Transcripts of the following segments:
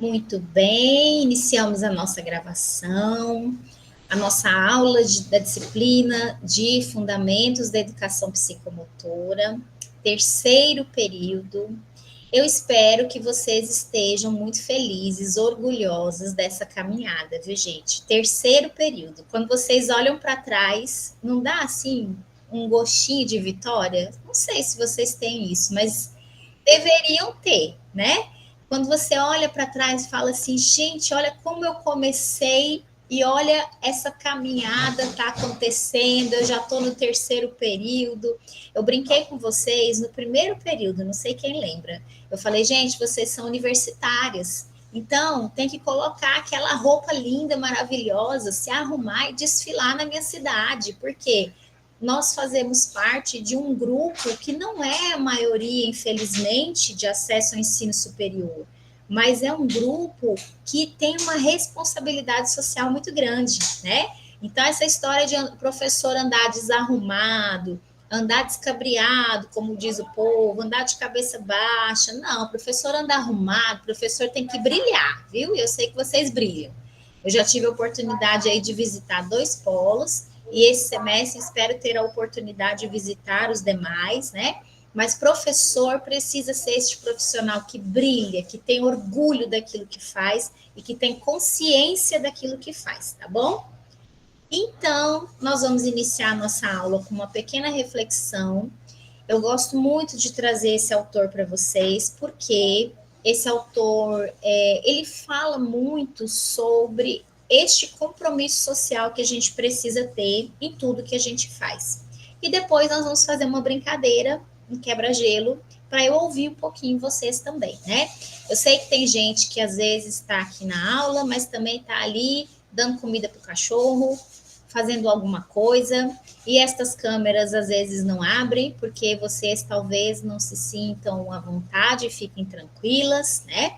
Muito bem, iniciamos a nossa gravação, a nossa aula da disciplina de Fundamentos da Educação Psicomotora, terceiro período. Eu espero que vocês estejam muito felizes, orgulhosos dessa caminhada, viu, gente? Terceiro período. Quando vocês olham para trás, não dá assim um gostinho de vitória? Não sei se vocês têm isso, mas deveriam ter, né? Quando você olha para trás e fala assim, gente, olha como eu comecei e olha essa caminhada está acontecendo, eu já estou no terceiro período. Eu brinquei com vocês no primeiro período, não sei quem lembra. Eu falei, gente, vocês são universitárias, então tem que colocar aquela roupa linda, maravilhosa, se arrumar e desfilar na minha cidade, porque nós fazemos parte de um grupo que não é a maioria, infelizmente, de acesso ao ensino superior, mas é um grupo que tem uma responsabilidade social muito grande, né? Então, essa história de o professor andar desarrumado, andar descabriado, como diz o povo, andar de cabeça baixa, não, o professor andar arrumado, o professor tem que brilhar, viu? Eu sei que vocês brilham. Eu já tive a oportunidade aí de visitar 2 polos, e esse semestre espero ter a oportunidade de visitar os demais, né? Mas professor precisa ser este profissional que brilha, que tem orgulho daquilo que faz e que tem consciência daquilo que faz, tá bom? Então, nós vamos iniciar a nossa aula com uma pequena reflexão. Eu gosto muito de trazer esse autor para vocês, porque esse autor, ele fala muito sobre este compromisso social que a gente precisa ter em tudo que a gente faz. E depois nós vamos fazer uma brincadeira, um quebra-gelo, para eu ouvir um pouquinho vocês também, né? Eu sei que tem gente que às vezes está aqui na aula, mas também está ali dando comida para o cachorro, fazendo alguma coisa, e estas câmeras às vezes não abrem, porque vocês talvez não se sintam à vontade, fiquem tranquilas, né?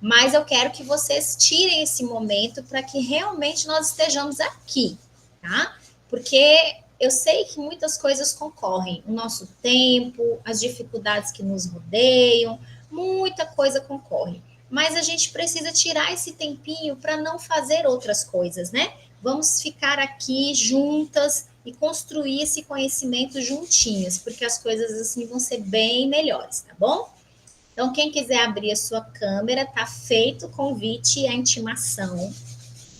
Mas eu quero que vocês tirem esse momento para que realmente nós estejamos aqui, tá? Porque eu sei que muitas coisas concorrem, o nosso tempo, as dificuldades que nos rodeiam, muita coisa concorre. Mas a gente precisa tirar esse tempinho para não fazer outras coisas, né? Vamos ficar aqui juntas e construir esse conhecimento juntinhas, porque as coisas assim vão ser bem melhores, tá bom? Então, quem quiser abrir a sua câmera, tá feito o convite e a intimação.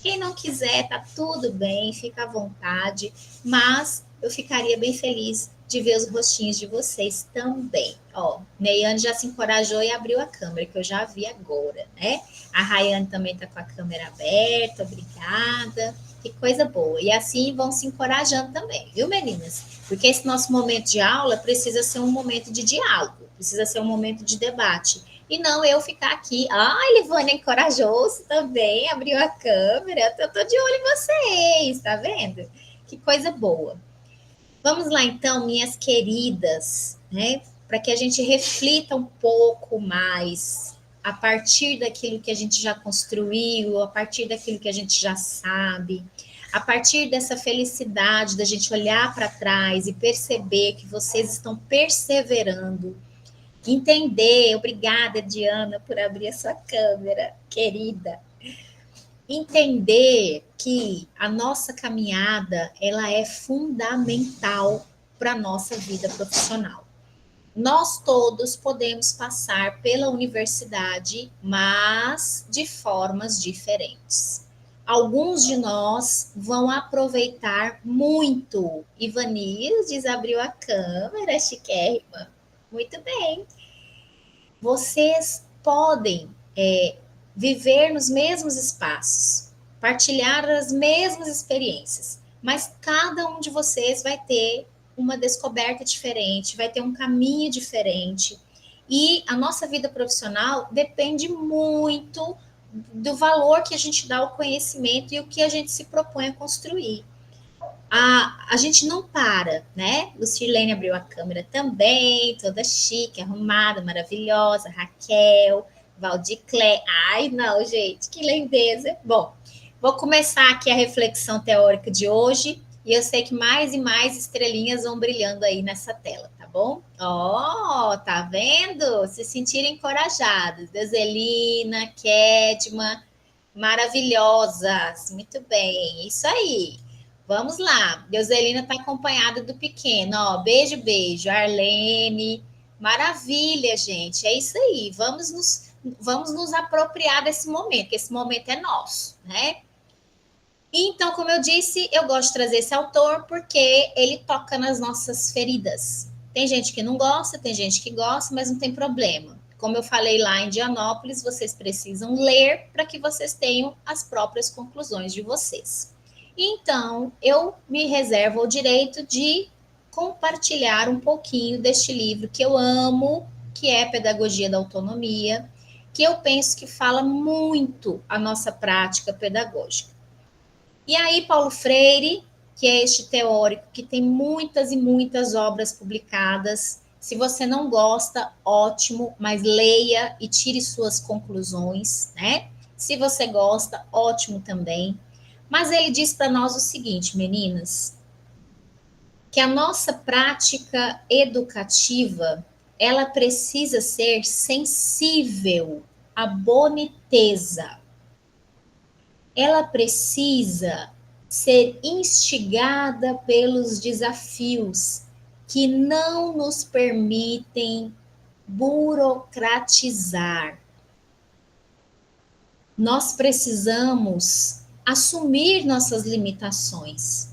Quem não quiser, tá tudo bem, fica à vontade, mas eu ficaria bem feliz de ver os rostinhos de vocês também. Ó, Neiane já se encorajou e abriu a câmera, que eu já vi agora, né? A Rayane também tá com a câmera aberta, obrigada. Que coisa boa. E assim vão se encorajando também, viu, meninas? Porque esse nosso momento de aula precisa ser um momento de diálogo, precisa ser um momento de debate. E não eu ficar aqui. Ah, Livânia encorajou-se também, abriu a câmera. Eu tô de olho em vocês, tá vendo? Que coisa boa. Vamos lá, então, minhas queridas, né? Para que a gente reflita um pouco mais a partir daquilo que a gente já construiu, a partir daquilo que a gente já sabe, a partir dessa felicidade da gente olhar para trás e perceber que vocês estão perseverando, entender, obrigada, Diana, por abrir a sua câmera, querida. Entender que a nossa caminhada, ela é fundamental para a nossa vida profissional. Nós todos podemos passar pela universidade, mas de formas diferentes. Alguns de nós vão aproveitar muito. Ivanildes abriu a câmera, chiquérrima. Muito bem. Vocês podem viver nos mesmos espaços, partilhar as mesmas experiências, mas cada um de vocês vai ter uma descoberta diferente, vai ter um caminho diferente. E a nossa vida profissional depende muito do valor que a gente dá ao conhecimento e o que a gente se propõe a construir. A gente não para, né? Lucilene abriu a câmera também, toda chique, arrumada, maravilhosa. Raquel, Valdiclé. Ai, não, gente, que lindeza. Bom, vou começar aqui a reflexão teórica de hoje e eu sei que mais e mais estrelinhas vão brilhando aí nessa tela, tá bom? Ó, tá vendo? Se sentirem encorajados. Deuselina, Kedma, maravilhosas. Muito bem, isso aí. Vamos lá. Deuselina está acompanhada do pequeno. Ó, beijo, beijo. Arlene. Maravilha, gente. É isso aí. Vamos nos apropriar desse momento, que esse momento é nosso, né? Então, como eu disse, eu gosto de trazer esse autor porque ele toca nas nossas feridas. Tem gente que não gosta, tem gente que gosta, mas não tem problema. Como eu falei lá em Dianópolis, vocês precisam ler para que vocês tenham as próprias conclusões de vocês. Então, eu me reservo o direito de compartilhar um pouquinho deste livro que eu amo, que é Pedagogia da Autonomia, que eu penso que fala muito a nossa prática pedagógica. E aí, Paulo Freire, que é este teórico que tem muitas e muitas obras publicadas. Se você não gosta, ótimo, mas leia e tire suas conclusões, né? Se você gosta, ótimo também. Mas ele diz para nós o seguinte, meninas, que a nossa prática educativa, ela precisa ser sensível à boniteza, ela precisa ser instigada pelos desafios que não nos permitem burocratizar. Nós precisamos assumir nossas limitações,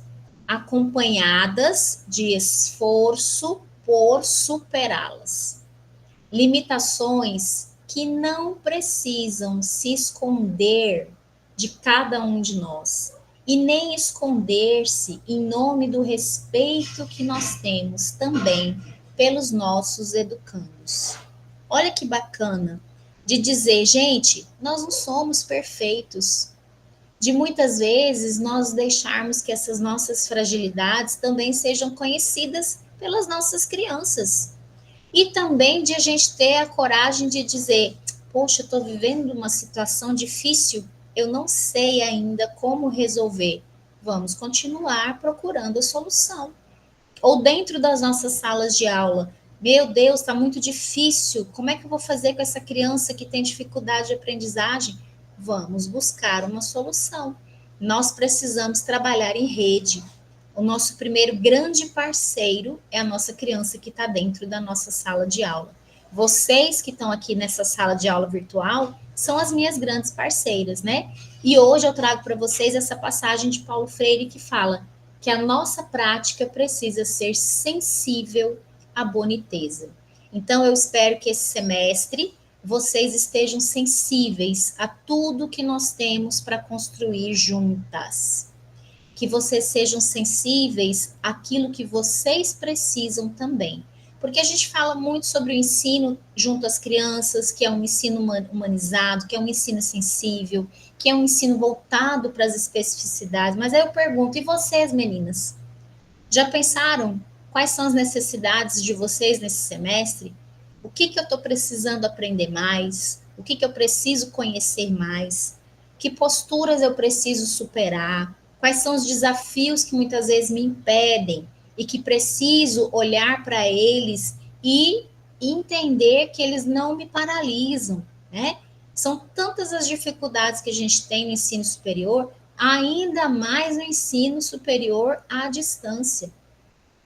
acompanhadas de esforço por superá-las. Limitações que não precisam se esconder de cada um de nós e nem esconder-se em nome do respeito que nós temos também pelos nossos educandos. Olha que bacana de dizer, gente, nós não somos perfeitos. De muitas vezes nós deixarmos que essas nossas fragilidades também sejam conhecidas pelas nossas crianças. E também de a gente ter a coragem de dizer, poxa, eu estou vivendo uma situação difícil, eu não sei ainda como resolver. Vamos continuar procurando a solução. Ou dentro das nossas salas de aula, meu Deus, está muito difícil, como é que eu vou fazer com essa criança que tem dificuldade de aprendizagem? Vamos buscar uma solução. Nós precisamos trabalhar em rede. O nosso primeiro grande parceiro é a nossa criança que está dentro da nossa sala de aula. Vocês que estão aqui nessa sala de aula virtual são as minhas grandes parceiras, né? E hoje eu trago para vocês essa passagem de Paulo Freire que fala que a nossa prática precisa ser sensível à boniteza. Então, eu espero que esse semestre vocês estejam sensíveis a tudo que nós temos para construir juntas. Que vocês sejam sensíveis àquilo que vocês precisam também. Porque a gente fala muito sobre o ensino junto às crianças, que é um ensino humanizado, que é um ensino sensível, que é um ensino voltado para as especificidades. Mas aí eu pergunto, e vocês, meninas? Já pensaram quais são as necessidades de vocês nesse semestre? O que eu estou precisando aprender mais? O que eu preciso conhecer mais? Que posturas eu preciso superar? Quais são os desafios que muitas vezes me impedem e que preciso olhar para eles e entender que eles não me paralisam, né? São tantas as dificuldades que a gente tem no ensino superior, ainda mais no ensino superior à distância,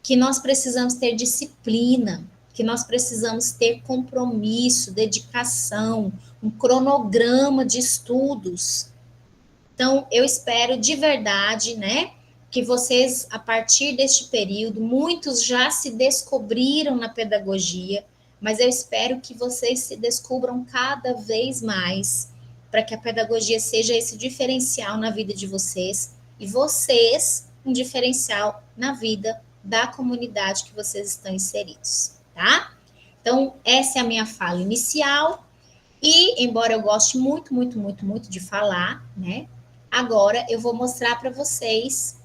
que nós precisamos ter disciplina, que nós precisamos ter compromisso, dedicação, um cronograma de estudos. Então, eu espero de verdade, né, que vocês, a partir deste período, muitos já se descobriram na pedagogia, mas eu espero que vocês se descubram cada vez mais, para que a pedagogia seja esse diferencial na vida de vocês, e vocês, um diferencial na vida da comunidade que vocês estão inseridos, tá? Então, essa é a minha fala inicial, e embora eu goste muito, muito, muito, muito de falar, né, agora eu vou mostrar para vocês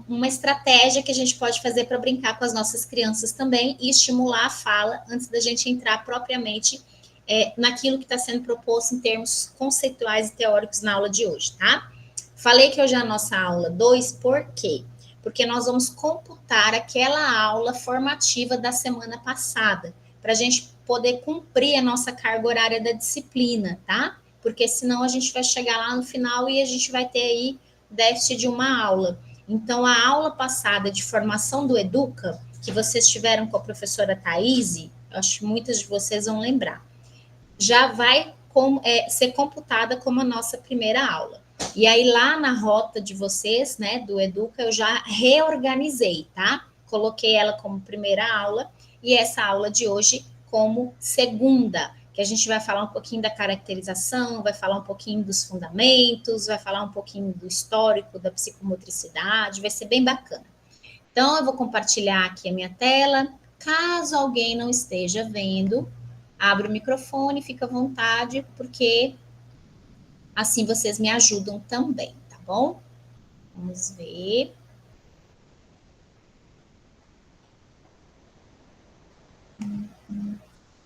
uma estratégia que a gente pode fazer para brincar com as nossas crianças também e estimular a fala antes da gente entrar propriamente naquilo que está sendo proposto em termos conceituais e teóricos na aula de hoje, tá? Falei que hoje é a nossa aula 2, por quê? porque nós vamos computar aquela aula formativa da semana passada, para a gente poder cumprir a nossa carga horária da disciplina, tá? Porque senão a gente vai chegar lá no final e a gente vai ter aí déficit de uma aula. Então, a aula passada de formação do Educa, que vocês tiveram com a professora Thaís, acho que muitas de vocês vão lembrar, já vai ser computada como a nossa primeira aula. E aí, lá na rota de vocês, né, do Educa, eu já reorganizei, tá? Coloquei ela como primeira aula e essa aula de hoje como segunda, que a gente vai falar um pouquinho da caracterização, vai falar um pouquinho dos fundamentos, vai falar um pouquinho do histórico da psicomotricidade, vai ser bem bacana. Então, eu vou compartilhar aqui a minha tela. Caso alguém não esteja vendo, abre o microfone, fica à vontade, porque assim vocês me ajudam também, tá bom? Vamos ver.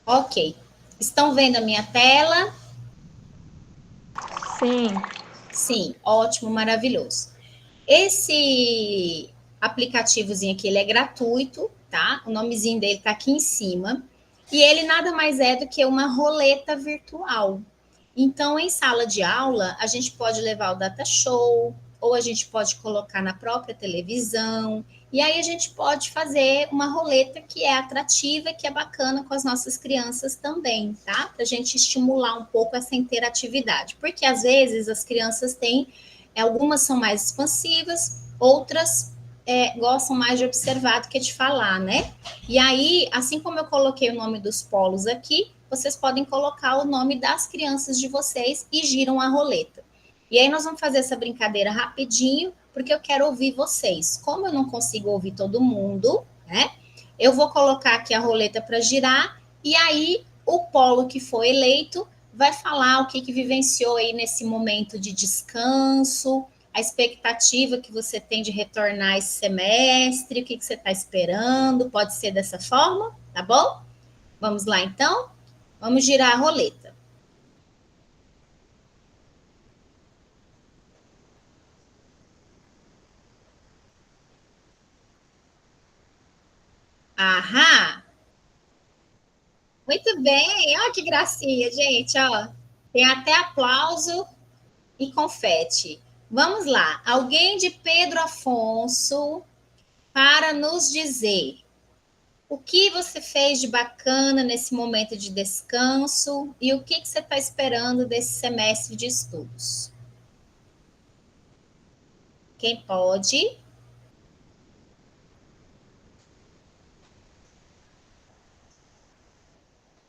Ok. Estão vendo a minha tela? Sim. Sim, ótimo, maravilhoso. Esse aplicativozinho aqui, ele é gratuito, tá? O nomezinho dele tá aqui em cima. E ele nada mais é do que uma roleta virtual. Então, em sala de aula, a gente pode levar o data show, ou a gente pode colocar na própria televisão, e aí a gente pode fazer uma roleta que é atrativa, que é bacana com as nossas crianças também, tá? Para a gente estimular um pouco essa interatividade. Porque às vezes as crianças têm, algumas são mais expansivas, outras gostam mais de observar do que de falar, né? E aí, assim como eu coloquei o nome dos polos aqui, vocês podem colocar o nome das crianças de vocês e giram a roleta. E aí nós vamos fazer essa brincadeira rapidinho, porque eu quero ouvir vocês. Como eu não consigo ouvir todo mundo, né? Eu vou colocar aqui a roleta para girar e aí o polo que foi eleito vai falar o que vivenciou aí nesse momento de descanso, a expectativa que você tem de retornar esse semestre, o que você está esperando, pode ser dessa forma, tá bom? Vamos lá então? Vamos girar a roleta. Ahá! Muito bem! Olha que gracinha, gente, ó. Tem até aplauso e confete. Vamos lá. Alguém de Pedro Afonso para nos dizer o que você fez de bacana nesse momento de descanso e o que você está esperando desse semestre de estudos. Quem pode?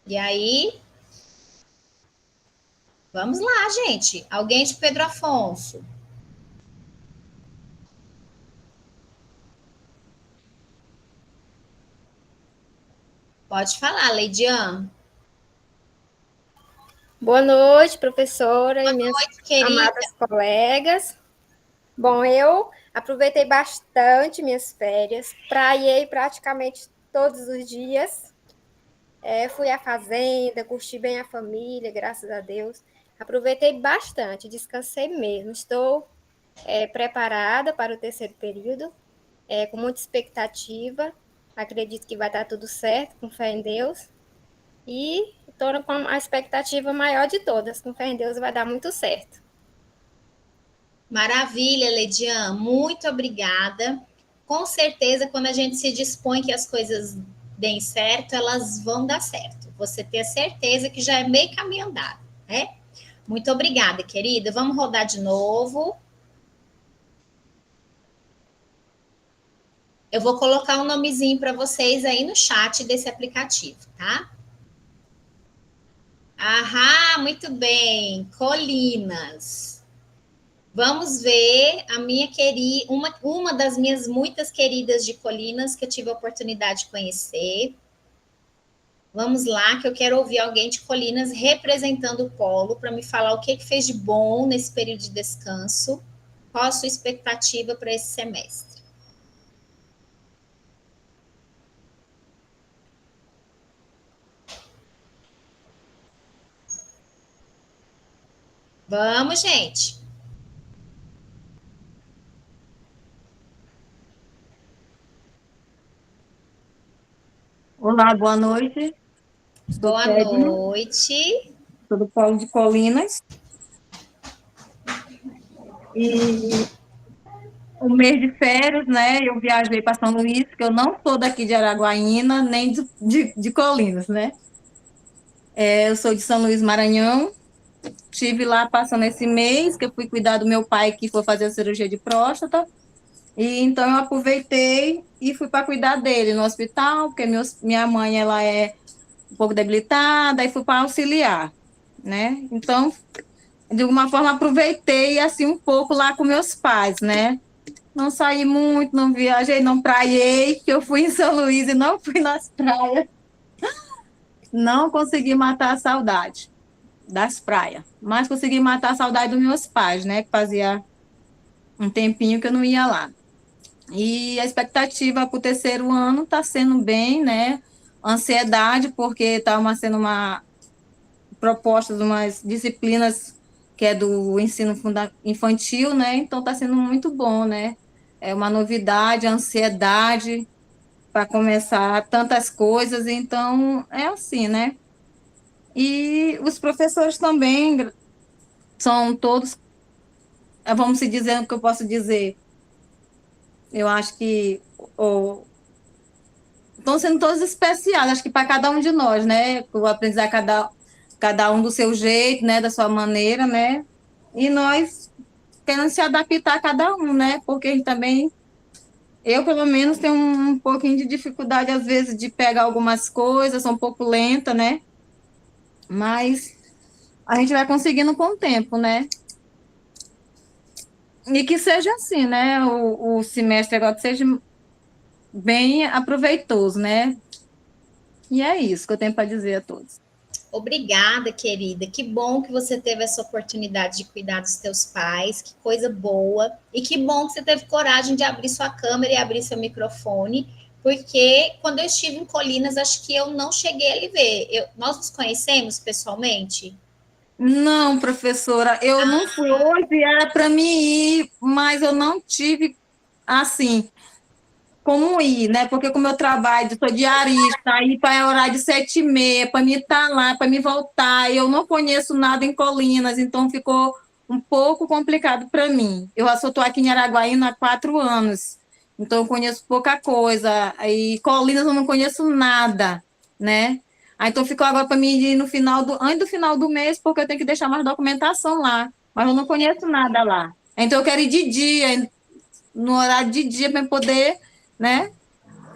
E aí? Vamos lá, gente. Alguém de Pedro Afonso. Pode falar, Leidiane. Boa noite, professora e Boa minhas noite, querida. amadas colegas. Bom, eu aproveitei bastante minhas férias, praiei praticamente todos os dias. Fui à fazenda, curti bem a família, graças a Deus. Aproveitei bastante, descansei mesmo. Estou preparada para o terceiro período, com muita expectativa. Acredito que vai dar tudo certo, com fé em Deus. E estou com a expectativa maior de todas. Com fé em Deus vai dar muito certo. Maravilha, Leidiane. Muito obrigada. Com certeza, quando a gente se dispõe que as coisas deem certo, elas vão dar certo. Você ter certeza que já é meio caminho andado, né? Muito obrigada, querida. Vamos rodar de novo. Eu vou colocar um nomezinho para vocês aí no chat desse aplicativo, tá? Ahá, muito bem. Colinas. Vamos ver a minha querida, uma das minhas muitas queridas de Colinas que eu tive a oportunidade de conhecer. Vamos lá, que eu quero ouvir alguém de Colinas representando o polo para me falar o que fez de bom nesse período de descanso. Qual a sua expectativa para esse semestre? Vamos, gente. Olá, boa noite. Sou Boa Kedma, noite. sou do Polo de Colinas. E o mês de férias, né? Eu viajei para São Luís, que eu não sou daqui de Araguaína, nem de Colinas, né? Eu sou de São Luís, Maranhão. Estive lá passando esse mês, que eu fui cuidar do meu pai, que foi fazer a cirurgia de próstata. E então eu aproveitei e fui para cuidar dele no hospital, porque minha mãe ela é um pouco debilitada, e fui para auxiliar, né? Então de alguma forma aproveitei assim um pouco lá com meus pais, né? Não saí muito, não viajei, não praiei, que eu fui em São Luís e não fui nas praias. Não consegui matar a saudade das praias, mas consegui matar a saudade dos meus pais, né? Que fazia um tempinho que eu não ia lá. E a expectativa para o terceiro ano está sendo bem, né? Ansiedade, porque está sendo uma propostas, umas disciplinas que é do ensino infantil, né? Então está sendo muito bom, né? É uma novidade, ansiedade para começar tantas coisas, então é assim, né? E os professores também são todos, vamos se dizer o que eu posso dizer, eu acho que estão sendo todos especiais, acho que para cada um de nós, né? O aprendizado cada um do seu jeito, né? Da sua maneira, né? E nós tendo se adaptar a cada um, né? Porque a gente também, eu pelo menos tenho um pouquinho de dificuldade às vezes de pegar algumas coisas, sou um pouco lenta, né? Mas a gente vai conseguindo com o tempo, né? E que seja assim, né? O semestre agora que seja bem aproveitoso, né? E é isso que eu tenho para dizer a todos. Obrigada, querida. Que bom que você teve essa oportunidade de cuidar dos teus pais. Que coisa boa. E que bom que você teve coragem de abrir sua câmera e abrir seu microfone. Porque quando eu estive em Colinas, acho que eu não cheguei a lhe ver. Nós nos conhecemos pessoalmente? Não, professora, eu não fui hoje, era para mim ir, mas eu não tive assim como ir, né? Porque como eu trabalho, eu sou diarista, aí para horário de 7h30, para mim estar lá, para mim voltar, eu não conheço nada em Colinas, então ficou um pouco complicado para mim. Eu só estou aqui em Araguaína há 4 anos, então eu conheço pouca coisa, aí Colinas eu não conheço nada, né? Aí então ficou agora para mim ir no final antes do final do mês, porque eu tenho que deixar mais documentação lá, mas eu não conheço nada lá. Então eu quero ir de dia, no horário de dia, para poder, né?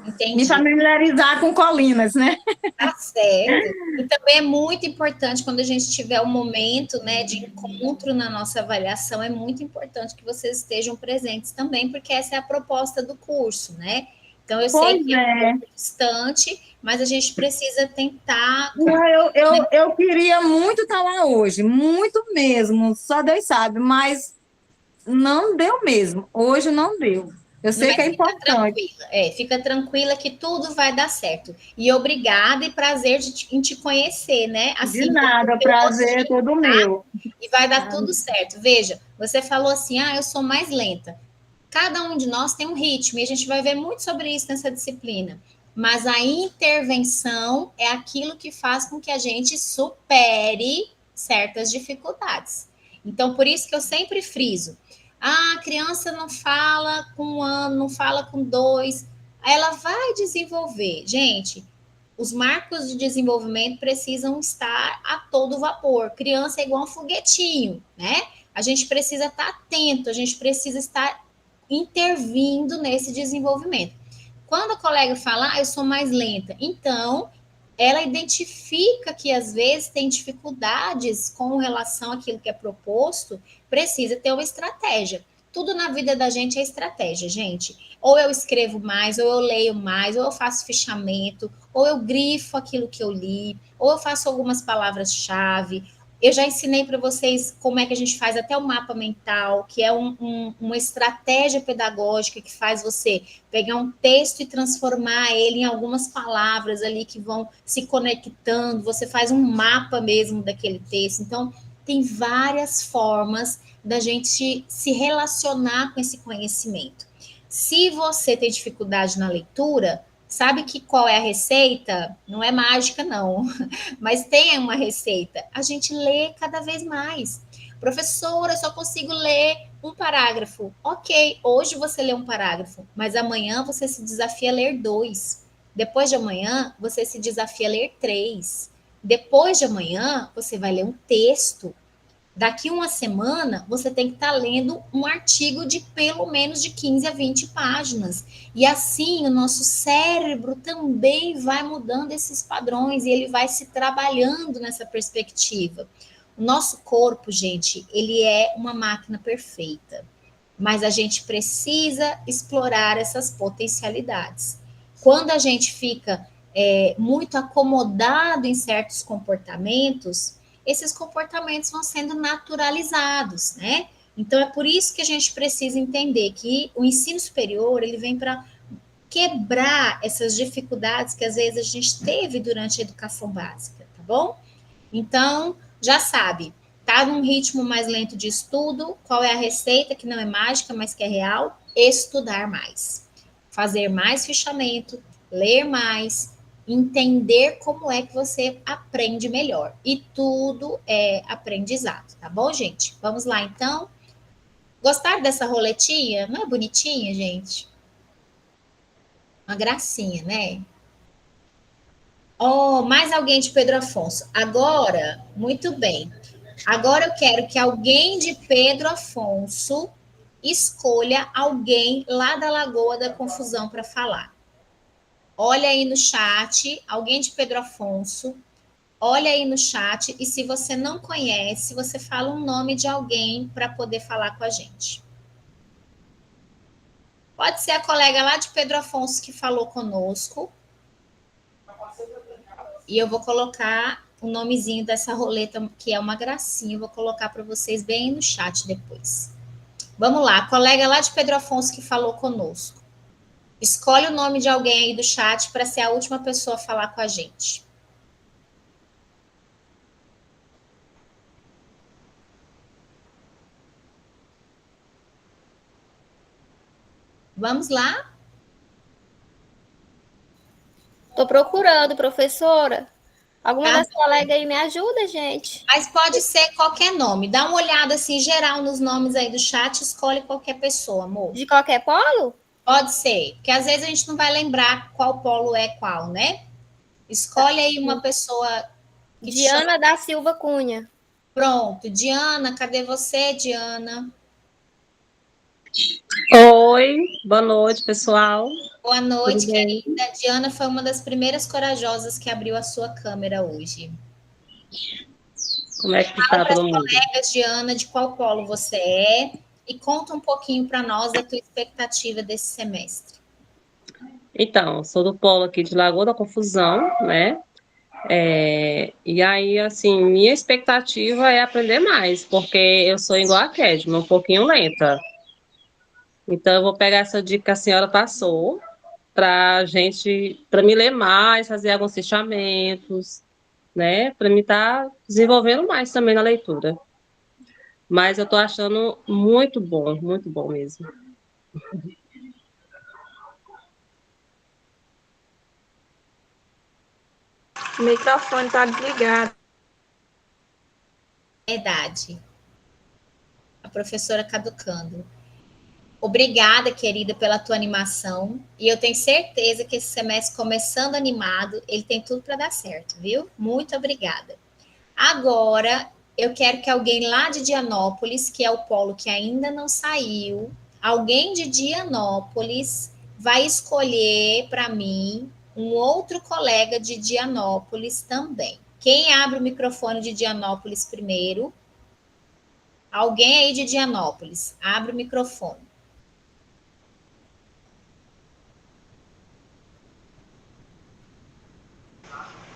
Me Entendi. familiarizar com Colinas, né? Tá certo. E também é muito importante quando a gente tiver um momento, né, de encontro na nossa avaliação, é muito importante que vocês estejam presentes também, porque essa é a proposta do curso, né? Então eu sei Pois que é um é. pouco distante, mas a gente precisa tentar. Não, eu queria muito estar lá hoje, muito mesmo, só Deus sabe, mas não deu mesmo. Hoje não deu. Eu Não, sei que mas é importante. fica tranquila que tudo vai dar certo. E obrigada e prazer em te conhecer, né? De Assim como nada, o eu prazer é gostei, todo tá? meu. E vai dar tudo certo. Veja, você falou assim: ah, eu sou mais lenta. Cada um de nós tem um ritmo, e a gente vai ver muito sobre isso nessa disciplina. Mas a intervenção é aquilo que faz com que a gente supere certas dificuldades. Então, por isso que eu sempre friso: ah, a criança não fala com 1 ano, não fala com 2, ela vai desenvolver. Gente, os marcos de desenvolvimento precisam estar a todo vapor. Criança é igual um foguetinho, né? A gente precisa estar atento, a gente precisa estar intervindo nesse desenvolvimento. Quando a colega fala, ah, eu sou mais lenta, então ela identifica que às vezes tem dificuldades com relação àquilo que é proposto, precisa ter uma estratégia. Tudo na vida da gente é estratégia, gente. Ou eu escrevo mais, ou eu leio mais, ou eu faço fichamento, ou eu grifo aquilo que eu li, ou eu faço algumas palavras-chave. Eu já ensinei para vocês como é que a gente faz até o mapa mental, que é uma estratégia pedagógica que faz você pegar um texto e transformar ele em algumas palavras ali que vão se conectando. Você faz um mapa mesmo daquele texto. Então, tem várias formas da gente se relacionar com esse conhecimento. Se você tem dificuldade na leitura, Sabe que qual é a receita? Não é mágica, não, mas tem uma receita. A gente lê cada vez mais. Professora, eu só consigo ler um parágrafo. Ok, hoje você lê um parágrafo, mas amanhã você se desafia a ler dois. Depois de amanhã, você se desafia a ler três. Depois de amanhã, você vai ler um texto. Daqui uma semana, você tem que estar lendo um artigo de pelo menos de 15 a 20 páginas. E assim, o nosso cérebro também vai mudando esses padrões e ele vai se trabalhando nessa perspectiva. O nosso corpo, gente, ele é uma máquina perfeita, mas a gente precisa explorar essas potencialidades. Quando a gente fica muito acomodado em certos comportamentos, esses comportamentos vão sendo naturalizados, né? Então é por isso que a gente precisa entender que o ensino superior ele vem para quebrar essas dificuldades que às vezes a gente teve durante a educação básica, tá bom? Então, já sabe, tá num ritmo mais lento de estudo, qual é a receita que não é mágica, mas que é real? Estudar mais. Fazer mais fichamento, ler mais, entender como é que você aprende melhor. E tudo é aprendizado, tá bom, gente? Vamos lá, então. Gostaram dessa roletinha? Não é bonitinha, gente? Uma gracinha, né? Oh, mais alguém de Pedro Afonso. Agora, muito bem. Agora eu quero que alguém de Pedro Afonso escolha alguém lá da Lagoa da Confusão para falar. Olha aí no chat, alguém de Pedro Afonso, olha aí no chat e se você não conhece, você fala um nome de alguém para poder falar com a gente. Pode ser a colega lá de Pedro Afonso que falou conosco. E eu vou colocar o nomezinho dessa roleta, que é uma gracinha, eu vou colocar para vocês bem no chat depois. Vamos lá, a colega lá de Pedro Afonso que falou conosco. Escolhe o nome de alguém aí do chat para ser a última pessoa a falar com a gente. Vamos lá? Tô procurando, professora. Alguma Tá das colegas aí me ajuda, gente? Mas pode ser qualquer nome. Dá uma olhada assim, geral nos nomes aí do chat, escolhe qualquer pessoa, amor. De qualquer polo? Pode ser, porque às vezes a gente não vai lembrar qual polo é qual, né? Escolhe aí uma pessoa que te chama. Diana da Silva Cunha. Pronto, Diana, cadê você, Diana? Oi, boa noite, pessoal. Boa Tudo noite, bem? querida. Diana foi uma das primeiras corajosas que abriu a sua câmera hoje. Como é que Fala tá para as todo mundo? colegas, Diana, de qual polo você é e conta um pouquinho para nós da tua expectativa desse semestre. Então, sou do polo aqui de Lagoa da Confusão, né? E aí, assim, minha expectativa é aprender mais, porque eu sou igual a Kedma, um pouquinho lenta. Então, eu vou pegar essa dica que a senhora passou para me ler mais, fazer alguns fichamentos, né? Para me estar desenvolvendo mais também na leitura. Mas eu tô achando muito bom mesmo. O microfone está desligado. Verdade. A professora caducando. Obrigada, querida, pela tua animação. E eu tenho certeza que esse semestre, começando animado, ele tem tudo para dar certo, viu? Muito obrigada. Agora, eu quero que alguém lá de Dianópolis, que é o polo que ainda não saiu, alguém de Dianópolis vai escolher para mim um outro colega de Dianópolis também. Quem abre o microfone de Dianópolis primeiro? Alguém aí de Dianópolis, abre o microfone.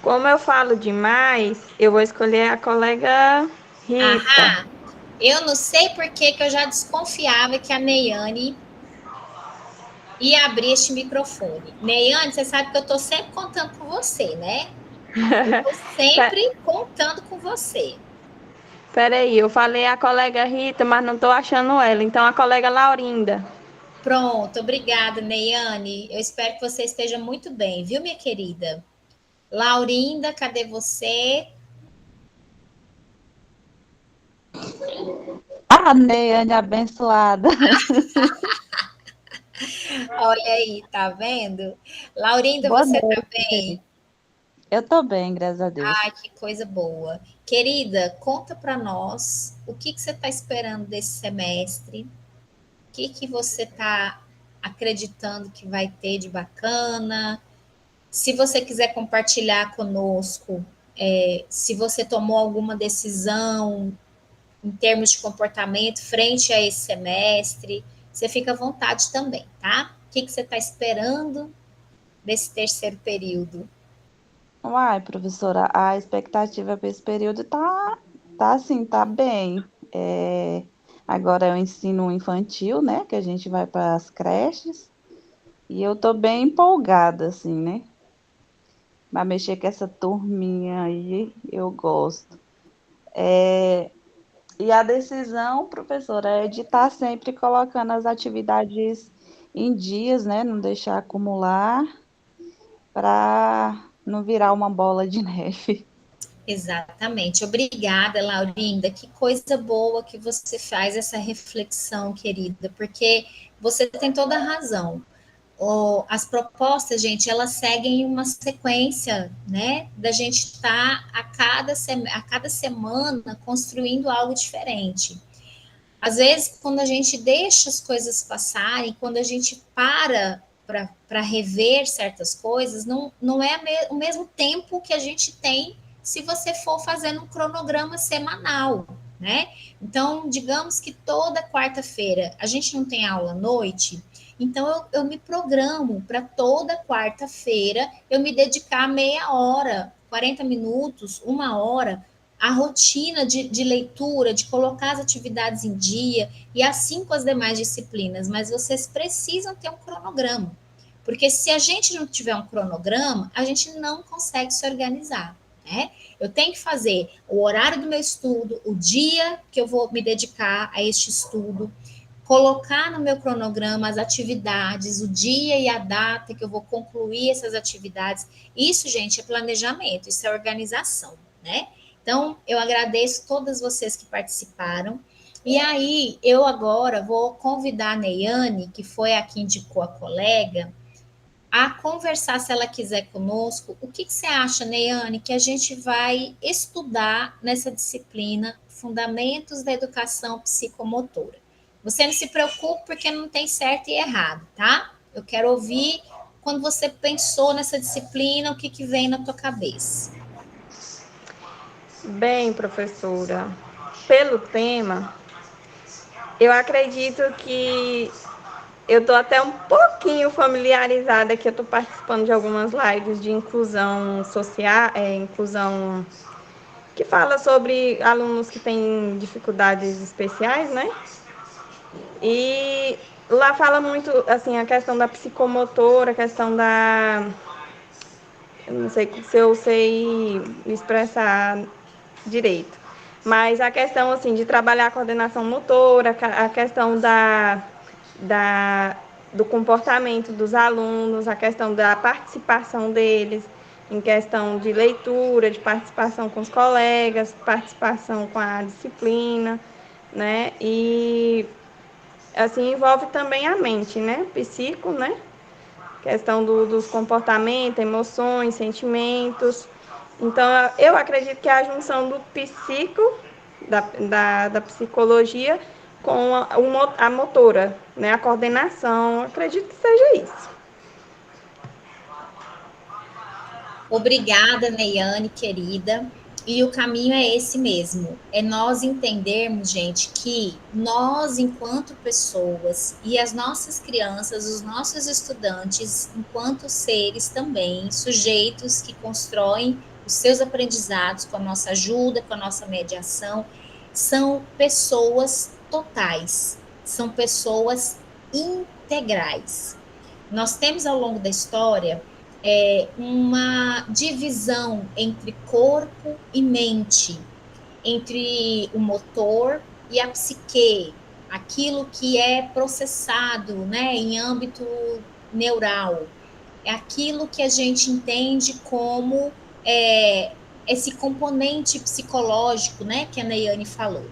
Como eu falo demais, eu vou escolher a colega Rita. Aham. Eu não sei por que eu já desconfiava que a Neiane ia abrir este microfone. Neiane, você sabe que eu estou sempre contando com você, né? Eu estou sempre contando com você. Peraí, eu falei a colega Rita, mas não estou achando ela. Então, a colega Laurinda. Pronto, obrigada, Neiane. Eu espero que você esteja muito bem, viu, minha querida? Laurinda, cadê você? Ah, Neiane abençoada. Olha aí, tá vendo? Laurinda, Boa você tá noite. bem? Eu tô bem, graças a Deus. Ai, que coisa boa. Querida, conta para nós o que que você está esperando desse semestre, o que que você está acreditando que vai ter de bacana. Se você quiser compartilhar conosco, se você tomou alguma decisão em termos de comportamento frente a esse semestre, você fica à vontade também, tá? O que que você está esperando desse terceiro período? Uai, professora, a expectativa para esse período tá assim, tá bem. Agora é o ensino infantil, né? Que a gente vai para as creches. E eu tô bem empolgada, assim, né? Mas mexer com essa turminha aí, eu gosto. E a decisão, professora, é de estar sempre colocando as atividades em dias, né? Não deixar acumular para não virar uma bola de neve. Exatamente. Obrigada, Laurinda. Que coisa boa que você faz essa reflexão, querida, porque você tem toda a razão. As propostas, gente, elas seguem uma sequência, né? Da gente estar a cada semana construindo algo diferente. Às vezes, quando a gente deixa as coisas passarem, quando a gente para rever certas coisas, não é o mesmo tempo que a gente tem se você for fazendo um cronograma semanal, né? Então, digamos que toda quarta-feira a gente não tem aula à noite, então eu me programo para toda quarta-feira eu me dedicar meia hora, 40 minutos, uma hora a rotina de leitura, de colocar as atividades em dia, e assim com as demais disciplinas, mas vocês precisam ter um cronograma. Porque se a gente não tiver um cronograma, a gente não consegue se organizar, né? Eu tenho que fazer o horário do meu estudo, o dia que eu vou me dedicar a este estudo, colocar no meu cronograma as atividades, o dia e a data que eu vou concluir essas atividades. Isso, gente, é planejamento, isso é organização, né? Então, eu agradeço todas vocês que participaram. E aí, eu agora vou convidar a Neiane, que foi a que indicou a colega, a conversar, se ela quiser, conosco. O que você acha, Neiane, que a gente vai estudar nessa disciplina Fundamentos da Educação Psicomotora? Você não se preocupe, porque não tem certo e errado, tá? Eu quero ouvir quando você pensou nessa disciplina, o que que vem na tua cabeça. Bem, professora, pelo tema, eu acredito que eu estou até um pouquinho familiarizada, que eu estou participando de algumas lives de inclusão social, inclusão que fala sobre alunos que têm dificuldades especiais, né? E lá fala muito, assim, a questão da psicomotora, a questão da... Eu não sei se eu sei expressar direito, mas a questão, assim, de trabalhar a coordenação motora, a questão do comportamento dos alunos, a questão da participação deles, em questão de leitura, de participação com os colegas, participação com a disciplina, né? E assim envolve também a mente, né? Psico, né? Questão dos comportamentos, emoções, sentimentos. Então, eu acredito que a junção do psico, da psicologia, com a motora, né? A coordenação, acredito que seja isso. Obrigada, Neiane, querida. E o caminho é esse mesmo. É nós entendermos, gente, que nós, enquanto pessoas, e as nossas crianças, os nossos estudantes, enquanto seres também, sujeitos que constroem os seus aprendizados com a nossa ajuda, com a nossa mediação, são pessoas totais, são pessoas integrais. Nós temos ao longo da história uma divisão entre corpo e mente, entre o motor e a psique, aquilo que é processado, né, em âmbito neural, é aquilo que a gente entende como esse componente psicológico, né, que a Neyane falou.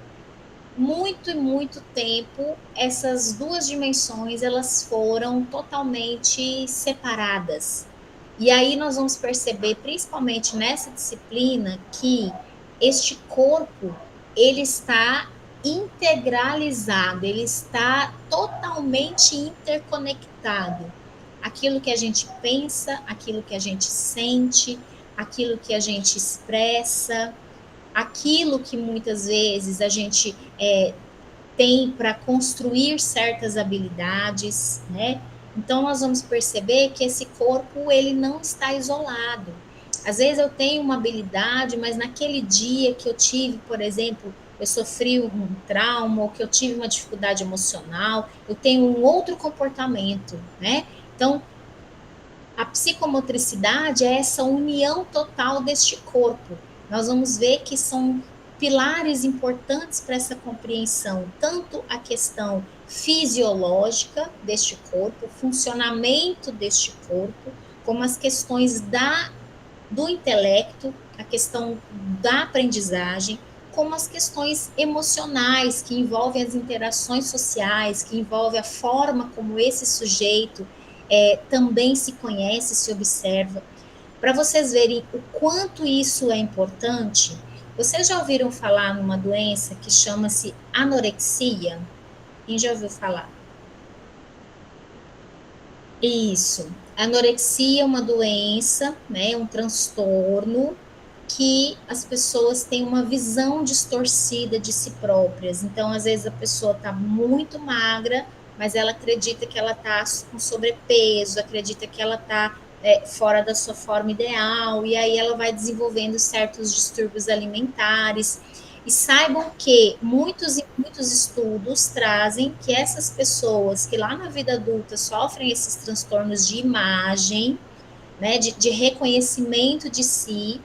Muito e muito tempo, essas duas dimensões, elas foram totalmente separadas. E aí nós vamos perceber, principalmente nessa disciplina, que este corpo, ele está integralizado, ele está totalmente interconectado. Aquilo que a gente pensa, aquilo que a gente sente, aquilo que a gente expressa, aquilo que muitas vezes a gente tem para construir certas habilidades, né? Então nós vamos perceber que esse corpo ele não está isolado. Às vezes eu tenho uma habilidade, mas naquele dia que eu tive, por exemplo, eu sofri um trauma ou que eu tive uma dificuldade emocional, eu tenho um outro comportamento, né? Então a psicomotricidade é essa união total deste corpo. Nós vamos ver que são pilares importantes para essa compreensão, tanto a questão fisiológica deste corpo, o funcionamento deste corpo, como as questões do intelecto, a questão da aprendizagem, como as questões emocionais, que envolvem as interações sociais, que envolvem a forma como esse sujeito também se conhece, se observa. Para vocês verem o quanto isso é importante, vocês já ouviram falar numa doença que chama-se anorexia? Quem já ouviu falar? Isso. Anorexia é uma doença, né, um transtorno que as pessoas têm uma visão distorcida de si próprias. Então, às vezes a pessoa está muito magra, mas ela acredita que ela está com sobrepeso, acredita que ela está fora da sua forma ideal, e aí ela vai desenvolvendo certos distúrbios alimentares. E saibam que muitos e muitos estudos trazem que essas pessoas que lá na vida adulta sofrem esses transtornos de imagem, né, de reconhecimento de si,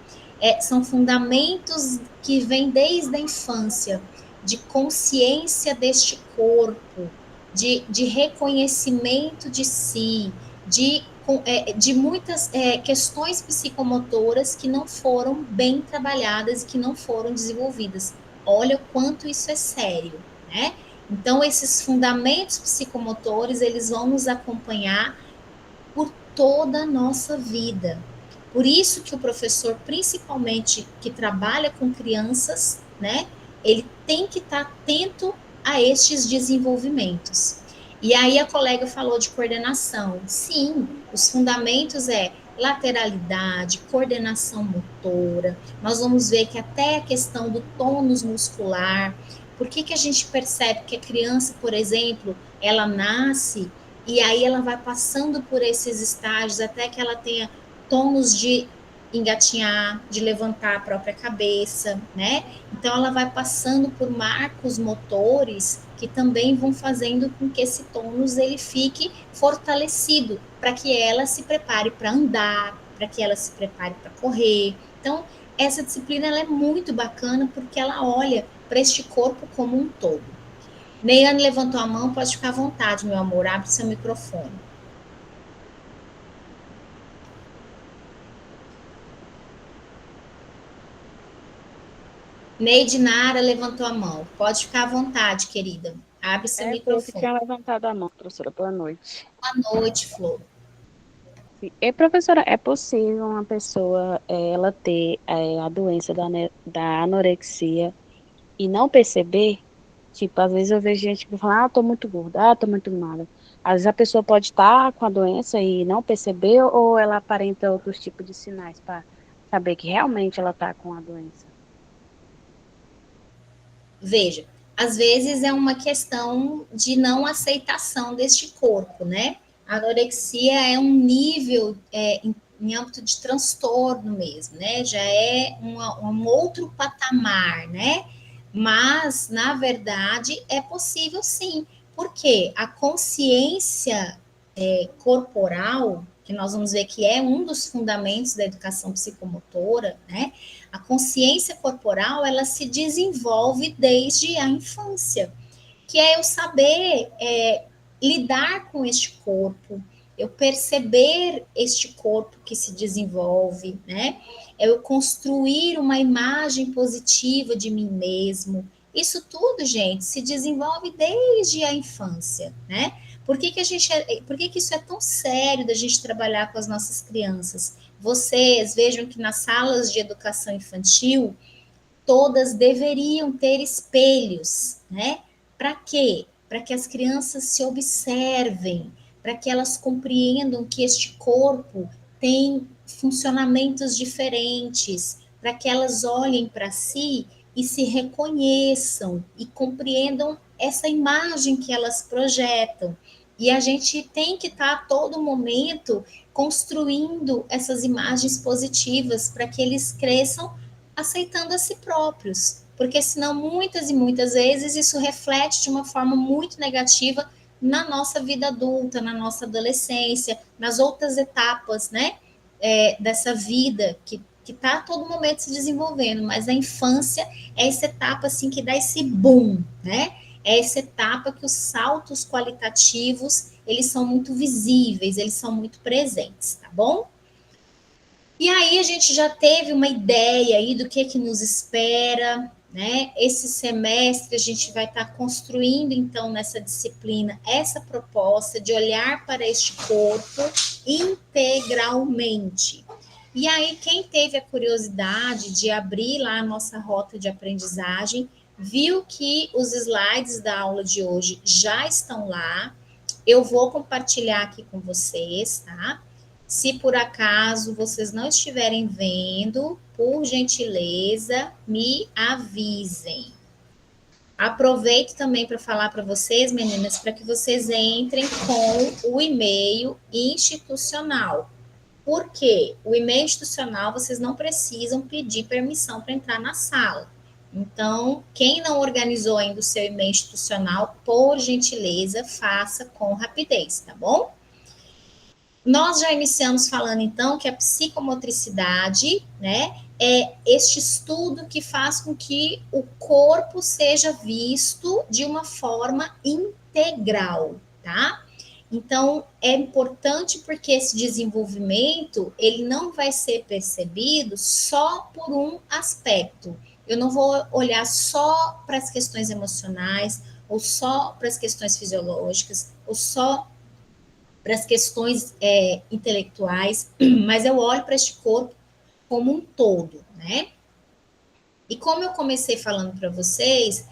são fundamentos que vêm desde a infância, de consciência deste corpo, de reconhecimento de si, de muitas questões psicomotoras que não foram bem trabalhadas e que não foram desenvolvidas. Olha o quanto isso é sério, né? Então, esses fundamentos psicomotores, eles vão nos acompanhar por toda a nossa vida. Por isso que o professor, principalmente que trabalha com crianças, né, ele tem que estar atento a estes desenvolvimentos. E aí a colega falou de coordenação. Sim, os fundamentos lateralidade, coordenação motora. Nós vamos ver que até a questão do tônus muscular. Por que a gente percebe que a criança, por exemplo, ela nasce e aí ela vai passando por esses estágios até que ela tenha tônus de engatinhar, de levantar a própria cabeça, né? Então ela vai passando por marcos motores que também vão fazendo com que esse tônus ele fique fortalecido para que ela se prepare para andar, para que ela se prepare para correr. Então essa disciplina ela é muito bacana porque ela olha para este corpo como um todo. Neyane levantou a mão, pode ficar à vontade, meu amor, abre seu microfone. Neide Nara levantou a mão. Pode ficar à vontade, querida. Abre seu Flor que microfone. tinha levantado a mão, professora. Boa noite. Boa noite, Flor. Professora, é possível uma pessoa ela ter a doença da anorexia e não perceber? Tipo, às vezes eu vejo gente que fala, tô muito gorda, tô muito magra. Às vezes a pessoa pode estar com a doença e não perceber, ou ela aparenta outros tipos de sinais para saber que realmente ela está com a doença? Veja, às vezes é uma questão de não aceitação deste corpo, né? A anorexia é um nível em âmbito de transtorno mesmo, né? Já é um outro patamar, né? Mas, na verdade, é possível sim, porque a consciência corporal, que nós vamos ver que é um dos fundamentos da educação psicomotora, né? A consciência corporal, ela se desenvolve desde a infância. que é eu saber lidar com este corpo, eu perceber este corpo que se desenvolve, né? É eu construir uma imagem positiva de mim mesmo. Isso tudo, gente, se desenvolve desde a infância, né? Por que que isso é tão sério da gente trabalhar com as nossas crianças? Vocês vejam que nas salas de educação infantil, todas deveriam ter espelhos, né? Para quê? Para que as crianças se observem, para que elas compreendam que este corpo tem funcionamentos diferentes, para que elas olhem para si e se reconheçam e compreendam essa imagem que elas projetam. E a gente tem que estar a todo momento construindo essas imagens positivas para que eles cresçam aceitando a si próprios, porque senão muitas e muitas vezes isso reflete de uma forma muito negativa na nossa vida adulta, na nossa adolescência, nas outras etapas, né, dessa vida que está a todo momento se desenvolvendo, mas a infância é essa etapa assim que dá esse boom, né? É essa etapa que os saltos qualitativos, eles são muito visíveis, eles são muito presentes, tá bom? E aí a gente já teve uma ideia aí do que nos espera, né? Esse semestre a gente vai estar construindo então nessa disciplina essa proposta de olhar para este corpo integralmente. E aí quem teve a curiosidade de abrir lá a nossa rota de aprendizagem, viu que os slides da aula de hoje já estão lá. Eu vou compartilhar aqui com vocês, tá? Se por acaso vocês não estiverem vendo, por gentileza, me avisem. Aproveito também para falar para vocês, meninas, para que vocês entrem com o e-mail institucional. Por quê? O e-mail institucional vocês não precisam pedir permissão para entrar na sala. Então, quem não organizou ainda o seu e-mail institucional, por gentileza, faça com rapidez, tá bom? Nós já iniciamos falando, então, que a psicomotricidade, né, é este estudo que faz com que o corpo seja visto de uma forma integral, tá? Então, é importante porque esse desenvolvimento, ele não vai ser percebido só por um aspecto. Eu não vou olhar só para as questões emocionais, ou só para as questões fisiológicas, ou só para as questões intelectuais, mas eu olho para este corpo como um todo, né? E como eu comecei falando para vocês,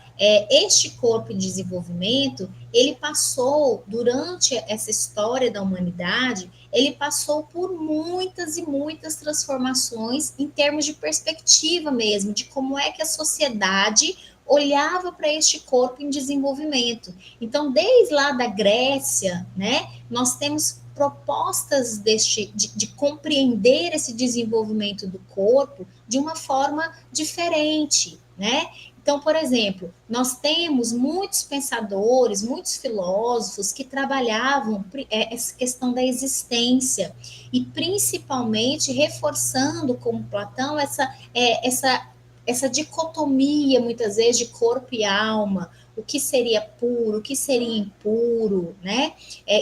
este corpo em desenvolvimento, ele passou, durante essa história da humanidade, ele passou por muitas e muitas transformações em termos de perspectiva mesmo, de como é que a sociedade olhava para este corpo em desenvolvimento. Então, desde lá da Grécia, né, nós temos propostas de compreender esse desenvolvimento do corpo de uma forma diferente, né? Então, por exemplo, nós temos muitos pensadores, muitos filósofos que trabalhavam essa questão da existência e principalmente reforçando, como Platão, essa dicotomia, muitas vezes, de corpo e alma, o que seria puro, o que seria impuro, né?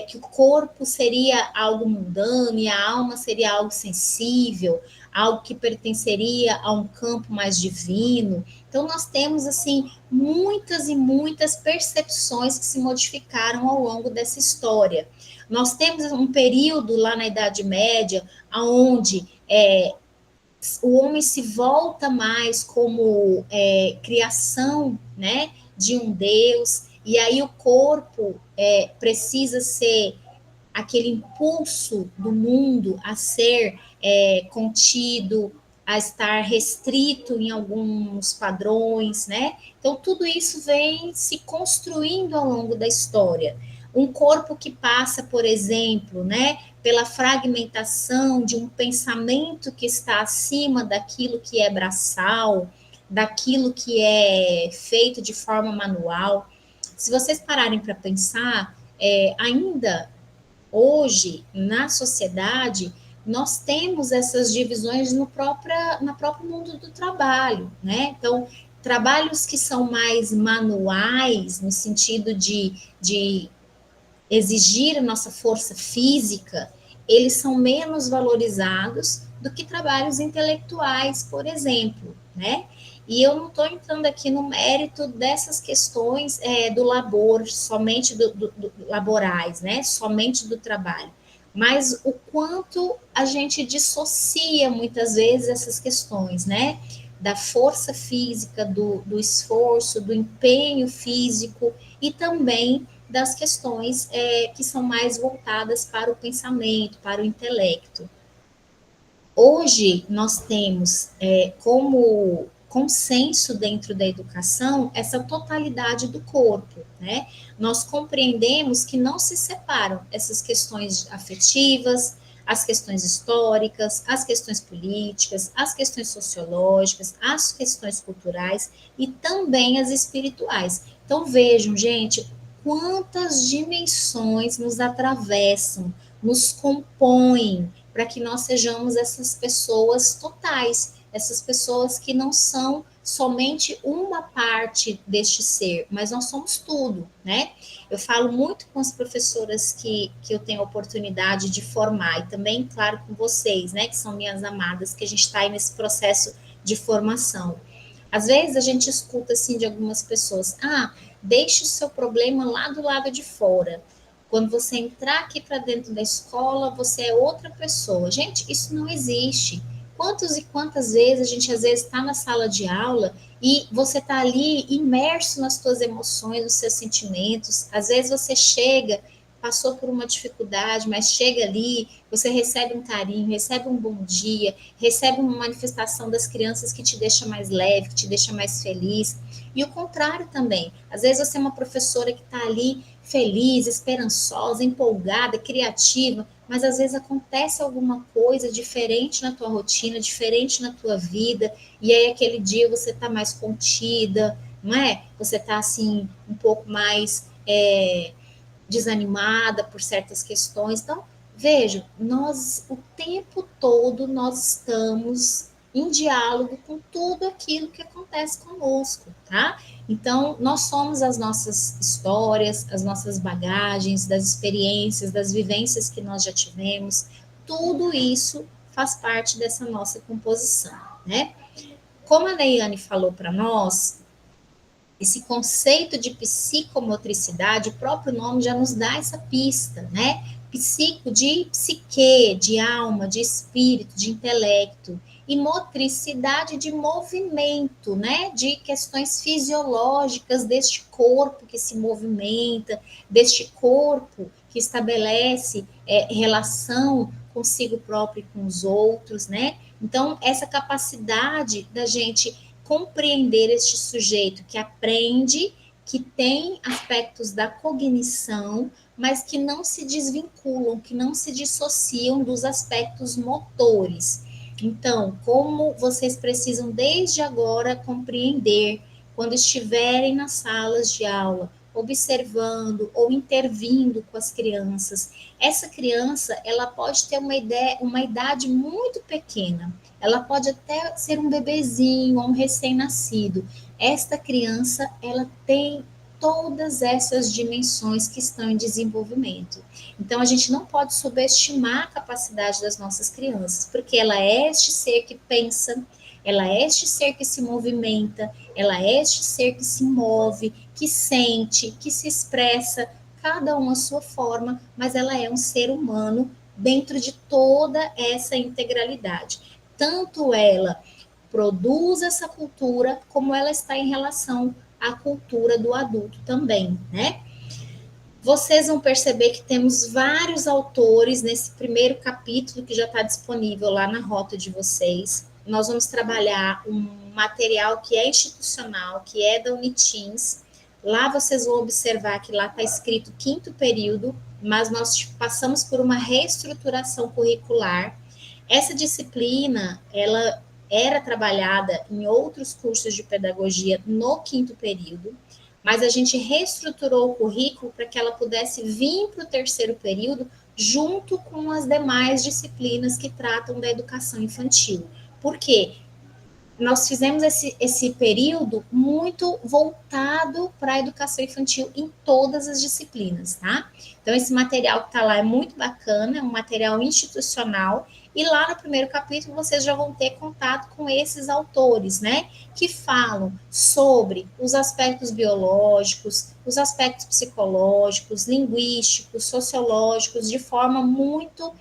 Que o corpo seria algo mundano e a alma seria algo sensível, algo que pertenceria a um campo mais divino. Então, nós temos, assim, muitas e muitas percepções que se modificaram ao longo dessa história. Nós temos um período lá na Idade Média, onde o homem se volta mais como criação, né, de um Deus, e aí o corpo precisa ser aquele impulso do mundo a ser contido, a estar restrito em alguns padrões, né? Então, tudo isso vem se construindo ao longo da história. Um corpo que passa, por exemplo, né, pela fragmentação de um pensamento que está acima daquilo que é braçal, daquilo que é feito de forma manual. Se vocês pararem para pensar, ainda hoje, na sociedade, nós temos essas divisões no próprio mundo do trabalho, né? Então, trabalhos que são mais manuais, no sentido de exigir a nossa força física, eles são menos valorizados do que trabalhos intelectuais, por exemplo, né? E eu não estou entrando aqui no mérito dessas questões do labor, somente do laborais, né? Somente do trabalho. Mas o quanto a gente dissocia muitas vezes essas questões, né? Da força física, do esforço, do empenho físico e também das questões que são mais voltadas para o pensamento, para o intelecto. Hoje, nós temos como consenso dentro da educação essa totalidade do corpo, né? Nós compreendemos que não se separam essas questões afetivas, as questões históricas, as questões políticas, as questões sociológicas, as questões culturais e também as espirituais. Então, vejam, gente, quantas dimensões nos atravessam, nos compõem, para que nós sejamos essas pessoas totais, essas pessoas que não são somente uma parte deste ser, mas nós somos tudo, né? Eu falo muito com as professoras que eu tenho a oportunidade de formar, e também, claro, com vocês, né, que são minhas amadas, que a gente está aí nesse processo de formação. Às vezes a gente escuta assim de algumas pessoas, deixe o seu problema lá do lado de fora. Quando você entrar aqui para dentro da escola, você é outra pessoa. Gente, isso não existe. Quantas e quantas vezes a gente às vezes está na sala de aula e você está ali imerso nas suas emoções, nos seus sentimentos. Às vezes você chega, passou por uma dificuldade, mas chega ali, você recebe um carinho, recebe um bom dia, recebe uma manifestação das crianças que te deixa mais leve, que te deixa mais feliz. E o contrário também. Às vezes você é uma professora que está ali feliz, esperançosa, empolgada, criativa, mas às vezes acontece alguma coisa diferente na tua rotina, diferente na tua vida, e aí aquele dia você está mais contida, não é? Você está assim um pouco mais desanimada por certas questões. Então, veja, nós o tempo todo nós estamos em diálogo com tudo aquilo que acontece conosco, tá? Então, nós somos as nossas histórias, as nossas bagagens, das experiências, das vivências que nós já tivemos, tudo isso faz parte dessa nossa composição, né? Como a Neiane falou para nós, esse conceito de psicomotricidade, o próprio nome já nos dá essa pista, né? Psico de psique, de alma, de espírito, de intelecto, e motricidade de movimento, né? De questões fisiológicas deste corpo que se movimenta, deste corpo que estabelece relação consigo próprio e com os outros, né? Então, essa capacidade da gente compreender este sujeito que aprende, que tem aspectos da cognição, mas que não se desvinculam, que não se dissociam dos aspectos motores. Então, como vocês precisam desde agora compreender, quando estiverem nas salas de aula, observando ou intervindo com as crianças, essa criança ela pode ter uma idade muito pequena, ela pode até ser um bebezinho ou um recém-nascido. Esta criança ela tem todas essas dimensões que estão em desenvolvimento. Então, a gente não pode subestimar a capacidade das nossas crianças, porque ela é este ser que pensa, ela é este ser que se movimenta, ela é este ser que se move, que sente, que se expressa, cada um à sua forma, mas ela é um ser humano dentro de toda essa integralidade. Tanto ela produz essa cultura, como ela está em relação à cultura do adulto também, né? Vocês vão perceber que temos vários autores nesse primeiro capítulo que já está disponível lá na rota de vocês. Nós vamos trabalhar um material que é institucional, que é da Unitins. Lá vocês vão observar que lá está escrito 5º período, mas nós passamos por uma reestruturação curricular. Essa disciplina, ela era trabalhada em outros cursos de pedagogia no 5º período, mas a gente reestruturou o currículo para que ela pudesse vir para o 3º período junto com as demais disciplinas que tratam da educação infantil. Por quê? nós fizemos esse período muito voltado para a educação infantil em todas as disciplinas, tá? Então, esse material que está lá é muito bacana, é um material institucional, e lá no primeiro capítulo vocês já vão ter contato com esses autores, né? Que falam sobre os aspectos biológicos, os aspectos psicológicos, linguísticos, sociológicos, de forma muito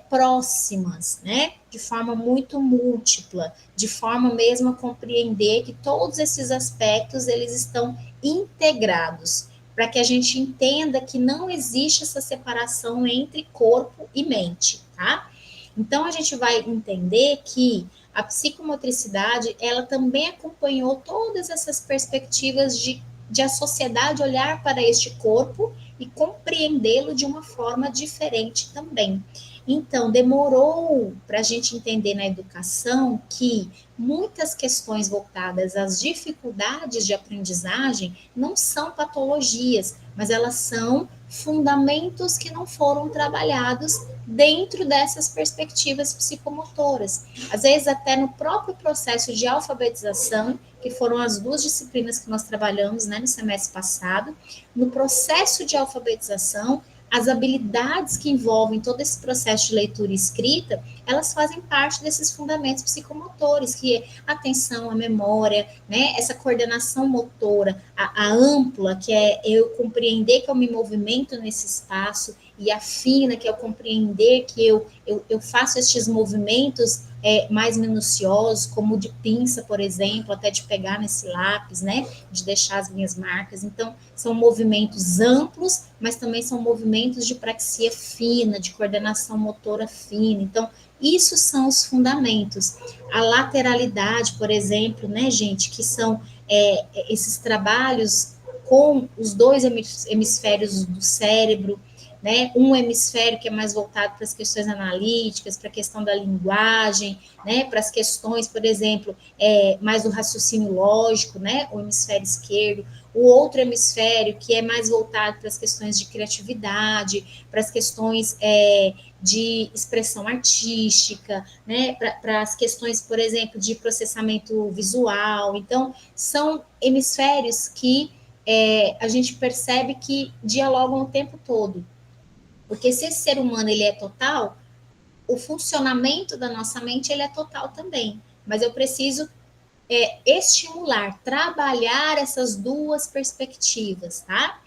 próximas, né? De forma muito múltipla, de forma mesmo a compreender que todos esses aspectos eles estão integrados, para que a gente entenda que não existe essa separação entre corpo e mente, tá? Então a gente vai entender que a psicomotricidade ela também acompanhou todas essas perspectivas de a sociedade olhar para este corpo e compreendê-lo de uma forma diferente também. Então, demorou para a gente entender na educação que muitas questões voltadas às dificuldades de aprendizagem não são patologias, mas elas são fundamentos que não foram trabalhados dentro dessas perspectivas psicomotoras. Às vezes, até no próprio processo de alfabetização, que foram as 2 disciplinas que nós trabalhamos, né, no semestre passado, no processo de alfabetização, as habilidades que envolvem todo esse processo de leitura e escrita, elas fazem parte desses fundamentos psicomotores, que é a atenção, a memória, né, essa coordenação motora, a ampla, que é eu compreender que eu me movimento nesse espaço, e a fina, que é eu compreender que eu faço estes movimentos mais minuciosos, como de pinça, por exemplo, até de pegar nesse lápis, né, de deixar as minhas marcas. Então, são movimentos amplos, mas também são movimentos de praxia fina, de coordenação motora fina. Então, isso são os fundamentos. A lateralidade, por exemplo, né, gente, que são esses trabalhos com os 2 hemisférios do cérebro, né? Um hemisfério que é mais voltado para as questões analíticas, para a questão da linguagem, né? Para as questões, por exemplo, mais do raciocínio lógico, né? O hemisfério esquerdo. O outro hemisfério que é mais voltado para as questões de criatividade, para as questões de expressão artística, né? Para as questões, por exemplo, de processamento visual. Então, são hemisférios que a gente percebe que dialogam o tempo todo. Porque se esse ser humano ele é total, o funcionamento da nossa mente ele é total também. Mas eu preciso estimular, trabalhar essas 2 perspectivas, tá?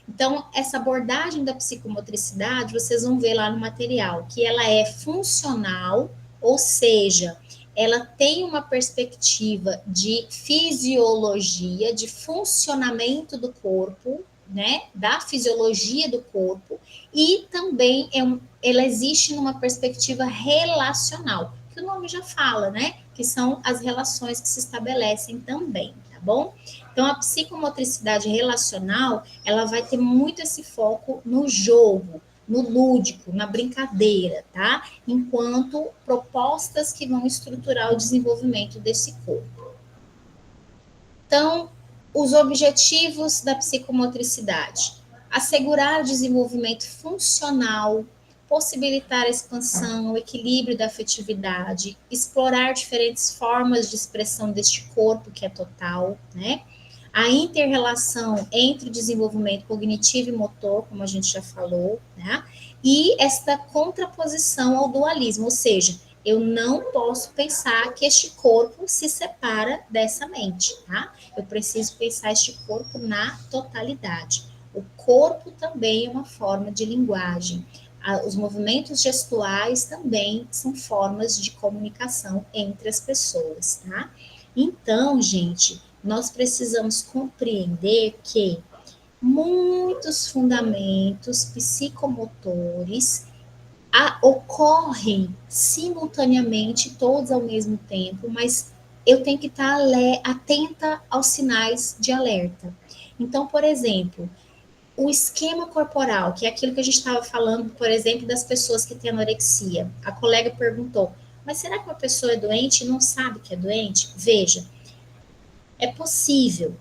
Então, essa abordagem da psicomotricidade, vocês vão ver lá no material, que ela é funcional, ou seja, ela tem uma perspectiva de fisiologia, de funcionamento do corpo, né, da fisiologia do corpo, e também ela existe numa perspectiva relacional, que o nome já fala, né, que são as relações que se estabelecem também, tá bom? Então, a psicomotricidade relacional, ela vai ter muito esse foco no jogo, no lúdico, na brincadeira, tá? Enquanto propostas que vão estruturar o desenvolvimento desse corpo. Então, os objetivos da psicomotricidade: assegurar o desenvolvimento funcional, possibilitar a expansão, o equilíbrio da afetividade, explorar diferentes formas de expressão deste corpo que é total, né? A inter-relação entre o desenvolvimento cognitivo e motor, como a gente já falou, né? E esta contraposição ao dualismo, ou seja, eu não posso pensar que este corpo se separa dessa mente, tá? Eu preciso pensar este corpo na totalidade. O corpo também é uma forma de linguagem. Os movimentos gestuais também são formas de comunicação entre as pessoas, tá? Então, gente, nós precisamos compreender que muitos fundamentos psicomotores ocorrem simultaneamente, todos ao mesmo tempo, mas eu tenho que estar atenta aos sinais de alerta. Então, por exemplo, o esquema corporal, que é aquilo que a gente estava falando, por exemplo, das pessoas que têm anorexia. A colega perguntou, mas será que uma pessoa é doente e não sabe que é doente? Veja, é possível.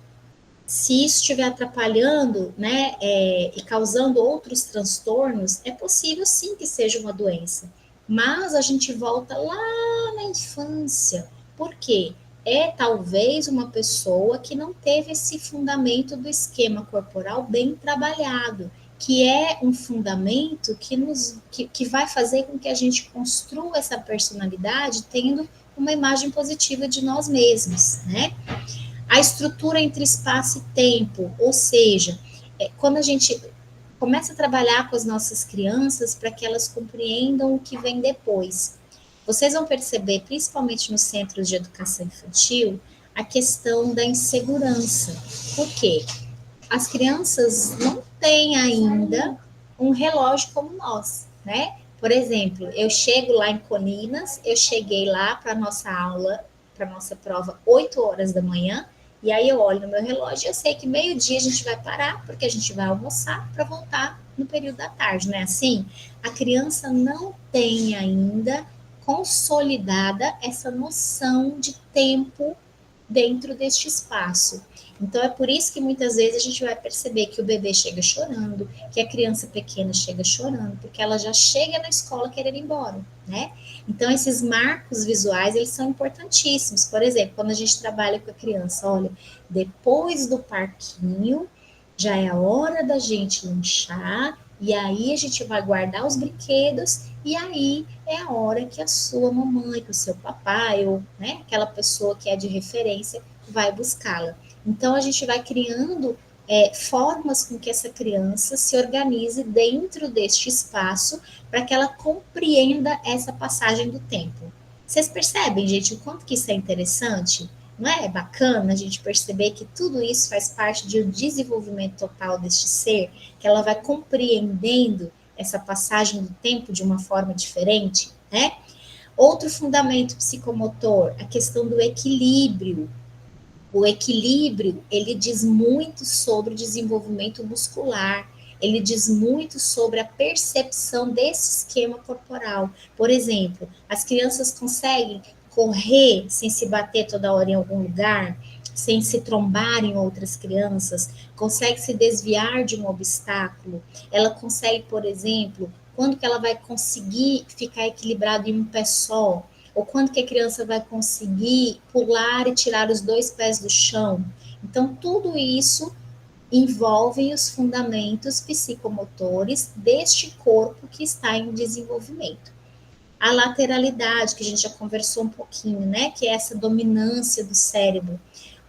Se isso estiver atrapalhando, né, e causando outros transtornos, é possível sim que seja uma doença. Mas a gente volta lá na infância. Por quê? é talvez uma pessoa que não teve esse fundamento do esquema corporal bem trabalhado, que é um fundamento que vai fazer com que a gente construa essa personalidade tendo uma imagem positiva de nós mesmos, né? A estrutura entre espaço e tempo, ou seja, quando a gente começa a trabalhar com as nossas crianças para que elas compreendam o que vem depois. Vocês vão perceber, principalmente nos centros de educação infantil, a questão da insegurança. Por quê? As crianças não têm ainda um relógio como nós, né? Por exemplo, eu chego lá em Colinas, eu cheguei lá para a nossa aula, para a nossa prova, 8 horas da manhã, e aí eu olho no meu relógio e eu sei que meio-dia a gente vai parar, porque a gente vai almoçar para voltar no período da tarde, não é assim? A criança não tem ainda consolidada essa noção de tempo dentro deste espaço. Então é por isso que muitas vezes a gente vai perceber que o bebê chega chorando, que a criança pequena chega chorando, porque ela já chega na escola querendo ir embora, né? Então esses marcos visuais, eles são importantíssimos. Por exemplo, quando a gente trabalha com a criança, olha, depois do parquinho, já é a hora da gente lanchar, e aí a gente vai guardar os brinquedos, e aí é a hora que a sua mamãe, que o seu papai, ou né, aquela pessoa que é de referência, vai buscá-la. Então, a gente vai criando formas com que essa criança se organize dentro deste espaço para que ela compreenda essa passagem do tempo. Vocês percebem, gente, o quanto que isso é interessante? Não é bacana a gente perceber que tudo isso faz parte de um desenvolvimento total deste ser, que ela vai compreendendo essa passagem do tempo de uma forma diferente, né? Outro fundamento psicomotor, a questão do equilíbrio. O equilíbrio, ele diz muito sobre o desenvolvimento muscular, ele diz muito sobre a percepção desse esquema corporal. Por exemplo, as crianças conseguem correr sem se bater toda hora em algum lugar, sem se trombar em outras crianças, consegue se desviar de um obstáculo, ela consegue, por exemplo, quando que ela vai conseguir ficar equilibrada em um pé só, ou quando que a criança vai conseguir pular e tirar os 2 pés do chão. Então, tudo isso envolve os fundamentos psicomotores deste corpo que está em desenvolvimento. A lateralidade, que a gente já conversou um pouquinho, né? Que é essa dominância do cérebro.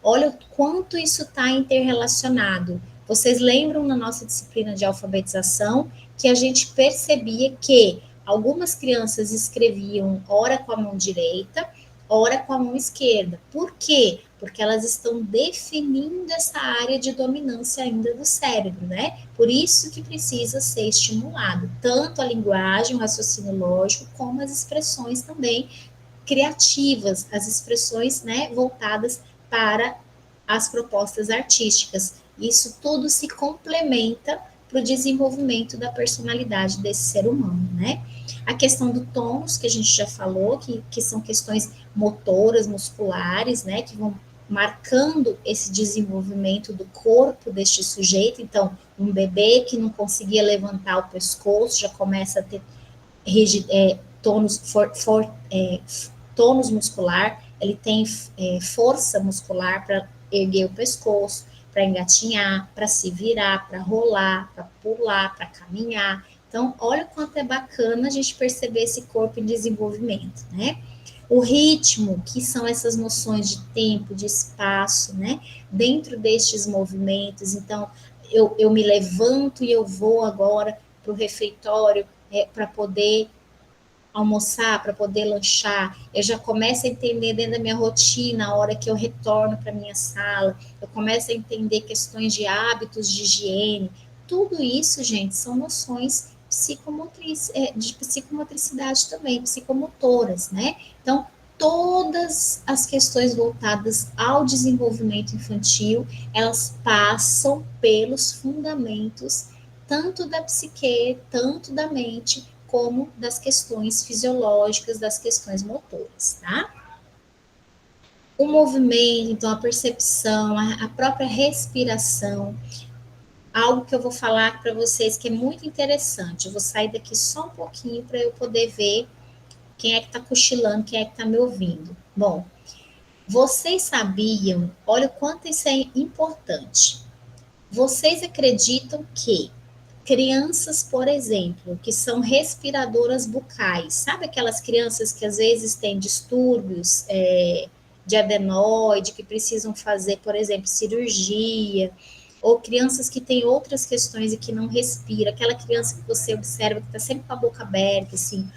Olha o quanto isso está interrelacionado. Vocês lembram na nossa disciplina de alfabetização que a gente percebia que algumas crianças escreviam ora com a mão direita, ora com a mão esquerda. Por quê? Porque elas estão definindo essa área de dominância ainda do cérebro, né? Por isso que precisa ser estimulado, tanto a linguagem, o raciocínio lógico, como as expressões também criativas, as expressões, né, voltadas para as propostas artísticas. Isso tudo se complementa para o desenvolvimento da personalidade desse ser humano, né? A questão do tônus, que a gente já falou, que são questões motoras, musculares, né, que vão marcando esse desenvolvimento do corpo deste sujeito. Então, um bebê que não conseguia levantar o pescoço já começa a ter tônus, tônus muscular, ele tem força muscular para erguer o pescoço, para engatinhar, para se virar, para rolar, para pular, para caminhar. Então, olha o quanto é bacana a gente perceber esse corpo em desenvolvimento, né? O ritmo, que são essas noções de tempo, de espaço, né? Dentro destes movimentos, então, eu me levanto e eu vou agora para o refeitório para poder almoçar, para poder lanchar, eu já começo a entender dentro da minha rotina, a hora que eu retorno para minha sala, eu começo a entender questões de hábitos de higiene. Tudo isso, gente, são noções de psicomotricidade também, psicomotoras, né? Então, todas as questões voltadas ao desenvolvimento infantil, elas passam pelos fundamentos tanto da psique, tanto da mente, como das questões fisiológicas, das questões motoras, tá? O movimento, então, a percepção, a própria respiração, algo que eu vou falar para vocês que é muito interessante. Eu vou sair daqui só um pouquinho para eu poder ver quem é que está cochilando, quem é que está me ouvindo. Bom, Vocês sabiam, olha o quanto isso é importante. Vocês acreditam que crianças, por exemplo, que são respiradoras bucais, sabe aquelas crianças que às vezes têm distúrbios de adenoide, que precisam fazer, por exemplo, cirurgia, ou crianças que têm outras questões e que não respira, aquela criança que você observa que está sempre com a boca aberta, assim,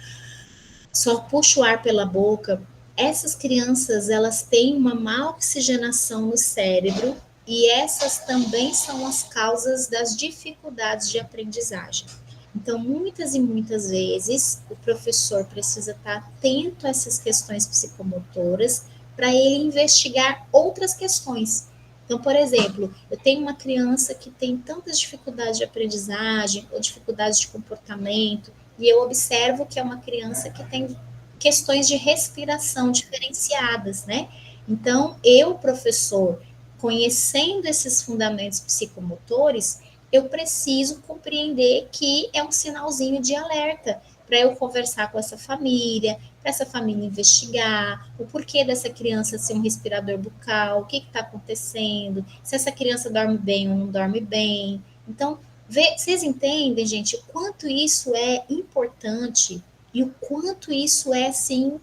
só puxa o ar pela boca. Essas crianças, elas têm uma má oxigenação no cérebro e essas também são as causas das dificuldades de aprendizagem. Então, muitas e muitas vezes, o professor precisa estar atento a essas questões psicomotoras para ele investigar outras questões. Então, por exemplo, eu tenho uma criança que tem tantas dificuldades de aprendizagem ou dificuldades de comportamento, e eu observo que é uma criança que tem questões de respiração diferenciadas, né? Então, eu, professor, conhecendo esses fundamentos psicomotores, eu preciso compreender que é um sinalzinho de alerta para eu conversar com essa família, para essa família investigar o porquê dessa criança ser um respirador bucal, o que está acontecendo, se essa criança dorme bem ou não dorme bem. Então, vocês entendem, gente, o quanto isso é importante e o quanto isso é, assim,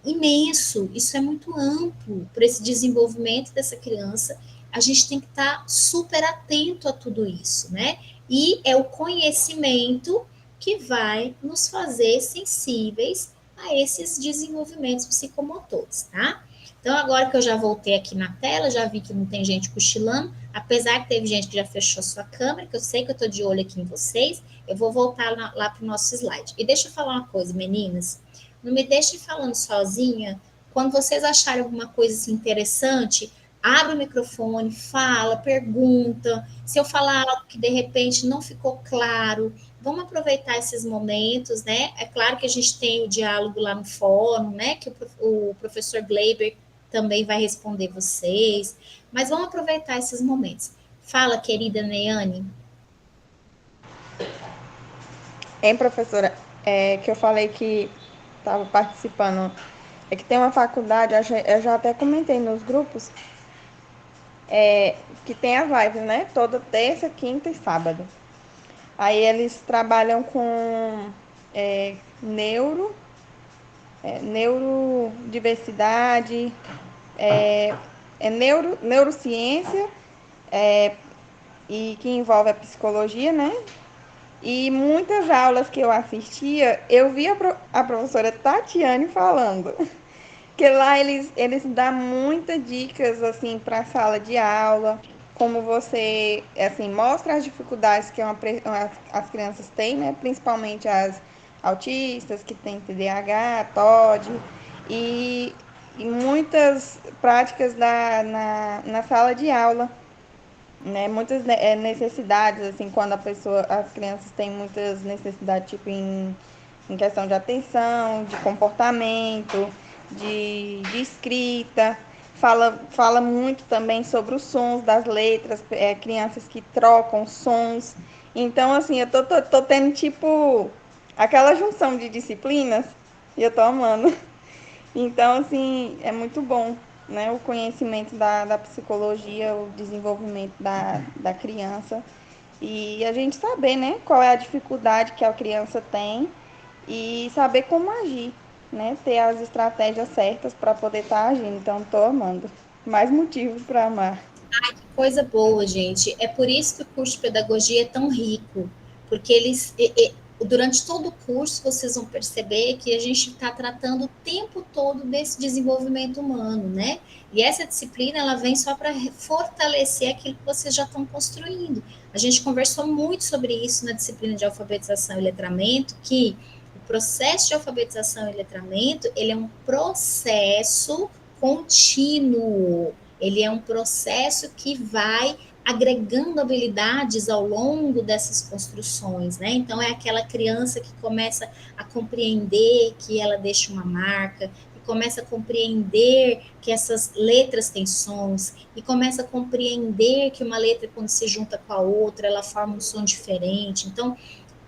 imenso, isso é muito amplo para esse desenvolvimento dessa criança. A gente tem que estar super atento a tudo isso, né? E é o conhecimento que vai nos fazer sensíveis a esses desenvolvimentos psicomotores, tá? Então, agora que eu já voltei aqui na tela, já vi que não tem gente cochilando, apesar que teve gente que já fechou sua câmera, que eu sei que eu estou de olho aqui em vocês, eu vou voltar lá para o nosso slide. E deixa eu falar uma coisa, meninas, não me deixem falando sozinha. Quando vocês acharem alguma coisa assim, interessante, abre o microfone, fala, pergunta. Se eu falar algo que de repente não ficou claro, vamos aproveitar esses momentos, né? É claro que a gente tem o diálogo lá no fórum, né? Que o professor Gleiber também vai responder vocês, mas vamos aproveitar esses momentos. Fala, querida Neane. Hein, professora? Que eu falei que estava participando. É que tem uma faculdade, eu já até comentei nos grupos, que tem as lives, né? Toda terça, quinta e sábado. Aí eles trabalham com neurodiversidade, neurociência, e que envolve a psicologia, né? E muitas aulas que eu assistia, eu via a professora Tatiane falando. Que lá eles dão muitas dicas, assim, para a sala de aula, como você, assim, mostra as dificuldades que as crianças têm, né? Principalmente as autistas, que têm TDAH, TOD, e muitas práticas na sala de aula, né? Muitas necessidades, assim, quando as crianças têm muitas necessidades, tipo, em questão de atenção, de comportamento, de escrita, fala muito também sobre os sons das letras, crianças que trocam sons. Então, assim, eu tô tendo, tipo, aquela junção de disciplinas e eu tô amando. Então, assim, é muito bom, né? O conhecimento da psicologia, o desenvolvimento da criança. E a gente saber, né, qual é a dificuldade que a criança tem e saber como agir, né? Ter as estratégias certas para poder estar agindo. Então, estou amando. Mais motivos para amar. Coisa boa, gente. É por isso que o curso de pedagogia é tão rico, porque durante todo o curso, vocês vão perceber que a gente está tratando o tempo todo desse desenvolvimento humano, né? E essa disciplina, ela vem só para fortalecer aquilo que vocês já estão construindo. A gente conversou muito sobre isso na disciplina de alfabetização e letramento, que o processo de alfabetização e letramento, ele é um processo contínuo. Ele é um processo que vai agregando habilidades ao longo dessas construções, né? Então, é aquela criança que começa a compreender que ela deixa uma marca, que começa a compreender que essas letras têm sons, e começa a compreender que uma letra, quando se junta com a outra, ela forma um som diferente. Então,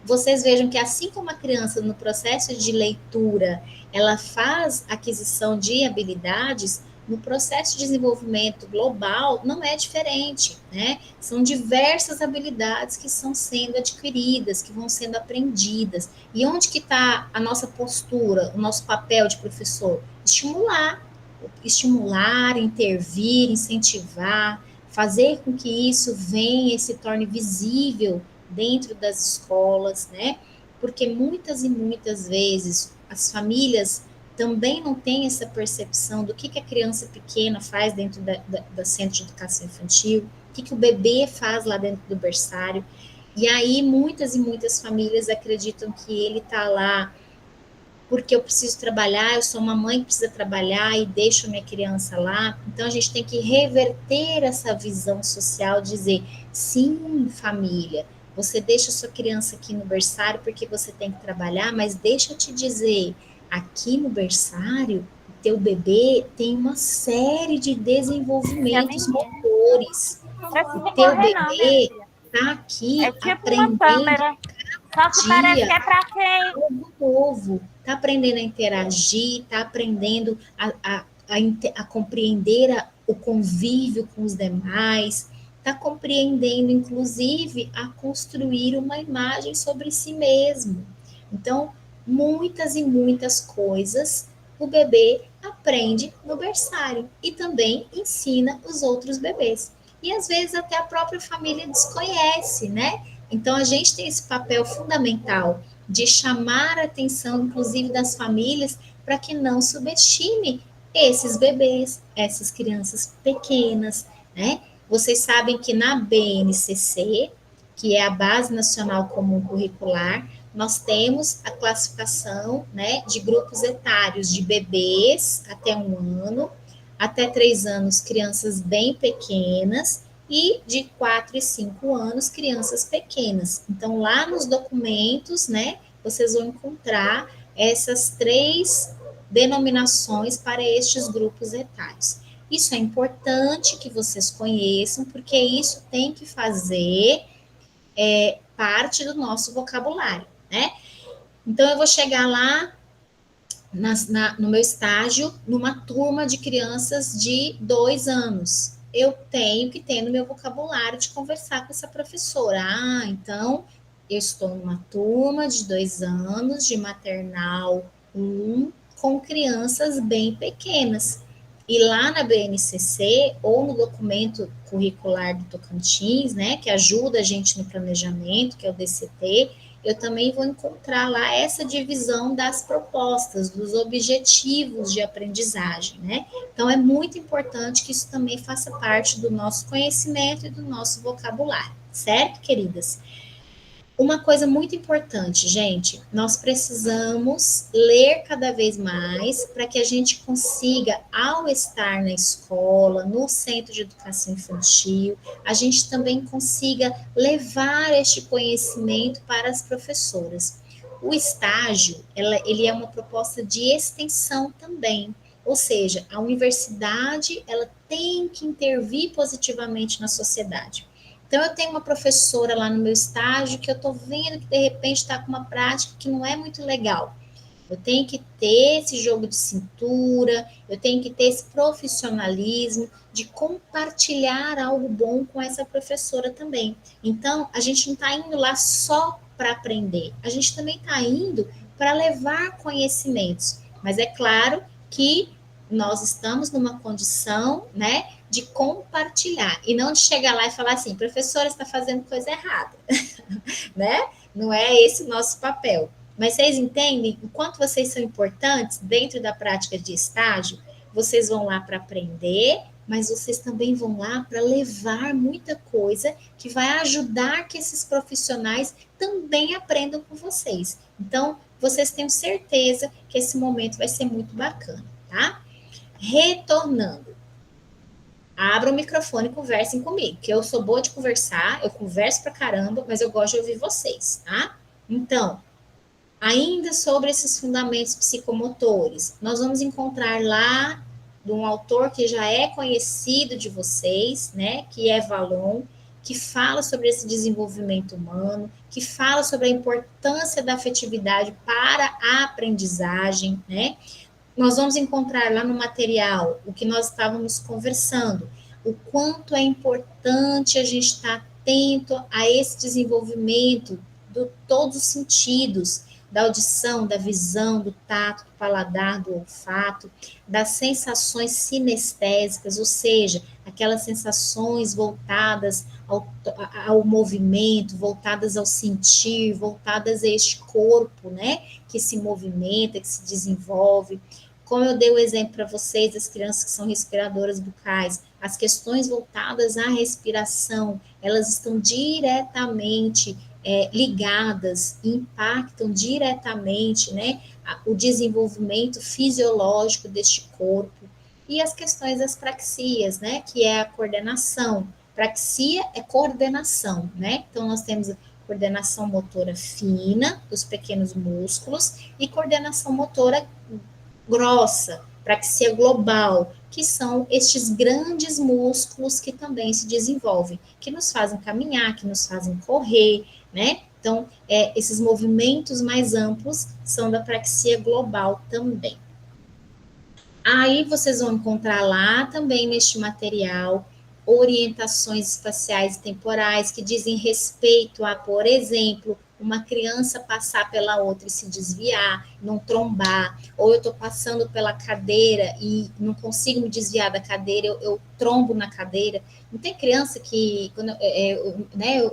vocês vejam que assim como a criança, no processo de leitura, ela faz aquisição de habilidades, no processo de desenvolvimento global não é diferente, né? São diversas habilidades que estão sendo adquiridas, que vão sendo aprendidas. E onde que está a nossa postura, o nosso papel de professor? Estimular, intervir, incentivar, fazer com que isso venha e se torne visível dentro das escolas, né? Porque muitas e muitas vezes as famílias também não têm essa percepção do que a criança pequena faz dentro da centro de educação infantil, o que o bebê faz lá dentro do berçário. E aí muitas e muitas famílias acreditam que ele está lá porque eu preciso trabalhar, eu sou uma mãe que precisa trabalhar e deixo a minha criança lá. Então, a gente tem que reverter essa visão social, dizer, sim, família, você deixa a sua criança aqui no berçário porque você tem que trabalhar, mas deixa eu te dizer, aqui no berçário, o teu bebê tem uma série de desenvolvimentos motores. O teu bebê está aqui aprendendo dia algo novo, está aprendendo a interagir, está aprendendo a compreender o convívio com os demais, está compreendendo, inclusive, a construir uma imagem sobre si mesmo. Então, muitas e muitas coisas o bebê aprende no berçário e também ensina os outros bebês. E às vezes até a própria família desconhece, né? Então, a gente tem esse papel fundamental de chamar a atenção, inclusive das famílias, para que não subestime esses bebês, essas crianças pequenas, né? Vocês sabem que na BNCC, que é a Base Nacional Comum Curricular, nós temos a classificação, né, de grupos etários de bebês até 1 ano, até 3 anos, crianças bem pequenas, e de 4 e 5 anos, crianças pequenas. Então, lá nos documentos, né, vocês vão encontrar essas 3 denominações para estes grupos etários. Isso é importante que vocês conheçam, porque isso tem que fazer parte do nosso vocabulário, né? Então, eu vou chegar lá no meu estágio, numa turma de crianças de 2 anos. Eu tenho que ter no meu vocabulário de conversar com essa professora. Ah, então eu estou numa turma de 2 anos, de maternal 1, com crianças bem pequenas. E lá na BNCC, ou no documento curricular do Tocantins, né, que ajuda a gente no planejamento, que é o DCT, eu também vou encontrar lá essa divisão das propostas, dos objetivos de aprendizagem, né? Então, é muito importante que isso também faça parte do nosso conhecimento e do nosso vocabulário, certo, queridas? Uma coisa muito importante, gente, nós precisamos ler cada vez mais para que a gente consiga, ao estar na escola, no centro de educação infantil, a gente também consiga levar este conhecimento para as professoras. O estágio, ele é uma proposta de extensão também, ou seja, a universidade, ela tem que intervir positivamente na sociedade. Então, eu tenho uma professora lá no meu estágio que eu estou vendo que, de repente, está com uma prática que não é muito legal. Eu tenho que ter esse jogo de cintura, eu tenho que ter esse profissionalismo de compartilhar algo bom com essa professora também. Então, a gente não está indo lá só para aprender, a gente também está indo para levar conhecimentos. Mas é claro que nós estamos numa condição, né, de compartilhar e não de chegar lá e falar assim, professora, está fazendo coisa errada, né? Não é esse o nosso papel. Mas vocês entendem o quanto vocês são importantes dentro da prática de estágio? Vocês vão lá para aprender, mas vocês também vão lá para levar muita coisa que vai ajudar que esses profissionais também aprendam com vocês. Então, vocês tenham certeza que esse momento vai ser muito bacana, tá? Retornando. Abra o microfone e conversem comigo, que eu sou boa de conversar, eu converso pra caramba, mas eu gosto de ouvir vocês, tá? Então, ainda sobre esses fundamentos psicomotores, nós vamos encontrar lá de um autor que já é conhecido de vocês, né, que é Vallon, que fala sobre esse desenvolvimento humano, que fala sobre a importância da afetividade para a aprendizagem, né? nós vamos encontrar lá no material o que nós estávamos conversando, o quanto é importante a gente estar atento a esse desenvolvimento de todos os sentidos, da audição, da visão, do tato, do paladar, do olfato, das sensações sinestésicas, ou seja, aquelas sensações voltadas ao movimento, voltadas ao sentir, voltadas a este corpo, né, que se movimenta, que se desenvolve. Como eu dei o exemplo para vocês das crianças que são respiradoras bucais, as questões voltadas à respiração, elas estão diretamente ligadas, impactam diretamente, né, o desenvolvimento fisiológico deste corpo. E as questões das praxias, né, que é a coordenação. Praxia é coordenação, né? Então, nós temos a coordenação motora fina dos pequenos músculos e coordenação motora grossa, praxia global, que são estes grandes músculos que também se desenvolvem, que nos fazem caminhar, que nos fazem correr, né? Então, esses movimentos mais amplos são da praxia global também. Aí vocês vão encontrar lá também neste material orientações espaciais e temporais que dizem respeito a, por exemplo, uma criança passar pela outra e se desviar, não trombar, ou eu estou passando pela cadeira e não consigo me desviar da cadeira, eu trombo na cadeira. Não tem criança que, quando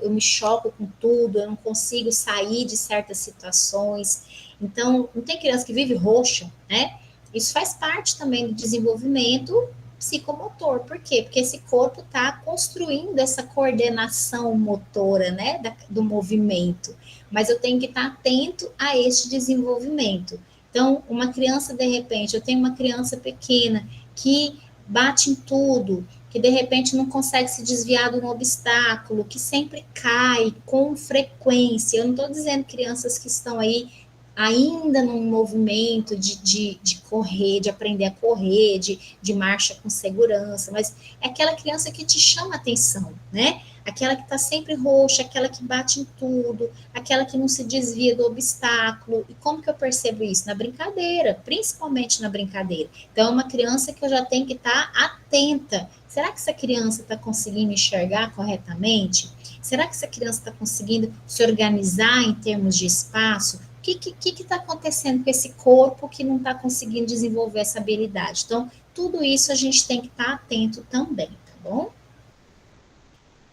eu me choco com tudo, eu não consigo sair de certas situações. Então, não tem criança que vive roxa, né? Isso faz parte também do desenvolvimento psicomotor. Por quê? Porque esse corpo está construindo essa coordenação motora, né, do movimento. Mas eu tenho que estar atento a este desenvolvimento. Então, uma criança, de repente, eu tenho uma criança pequena que bate em tudo, que de repente não consegue se desviar de um obstáculo, que sempre cai com frequência. Eu não estou dizendo crianças que estão aí ainda num movimento de correr, de aprender a correr, de marcha com segurança, mas é aquela criança que te chama a atenção, né? Aquela que está sempre roxa, aquela que bate em tudo, aquela que não se desvia do obstáculo. E como que eu percebo isso? Na brincadeira, principalmente na brincadeira. Então, é uma criança que eu já tenho que estar atenta. Será que essa criança está conseguindo enxergar corretamente? Será que essa criança está conseguindo se organizar em termos de espaço? O que está acontecendo com esse corpo que não está conseguindo desenvolver essa habilidade? Então, tudo isso a gente tem que estar atento também, tá bom?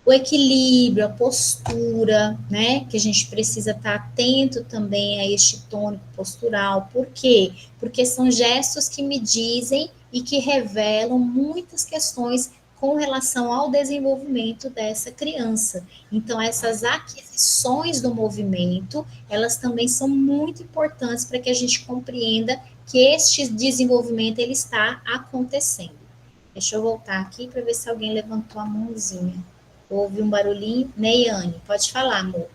O equilíbrio, a postura, né? Que a gente precisa estar atento também a este tônico postural. Por quê? Porque são gestos que me dizem e que revelam muitas questões com relação ao desenvolvimento dessa criança. Então, essas aquisições do movimento, elas também são muito importantes para que a gente compreenda que este desenvolvimento ele está acontecendo. Deixa eu voltar aqui para ver se alguém levantou a mãozinha. Ouvi um barulhinho. Neiane, pode falar, amor.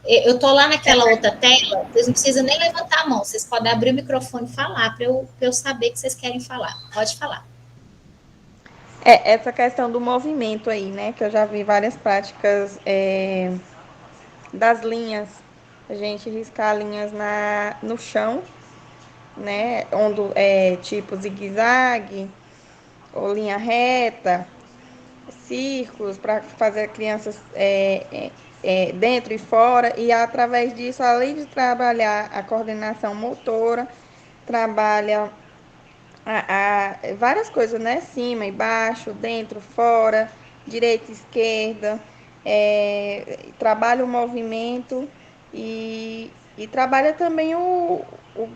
Eu estou lá naquela outra tela, vocês não precisam nem levantar a mão, vocês podem abrir o microfone e falar, para eu saber que vocês querem falar. Pode falar. Essa questão do movimento aí, né? Que eu já vi várias práticas das linhas. A gente riscar linhas no chão, né? Onde tipo zigue-zague, ou linha reta, círculos, para fazer crianças dentro e fora. E através disso, além de trabalhar a coordenação motora, trabalha várias coisas, né? Cima e baixo, dentro, fora, direita e esquerda, trabalha o movimento e trabalha também o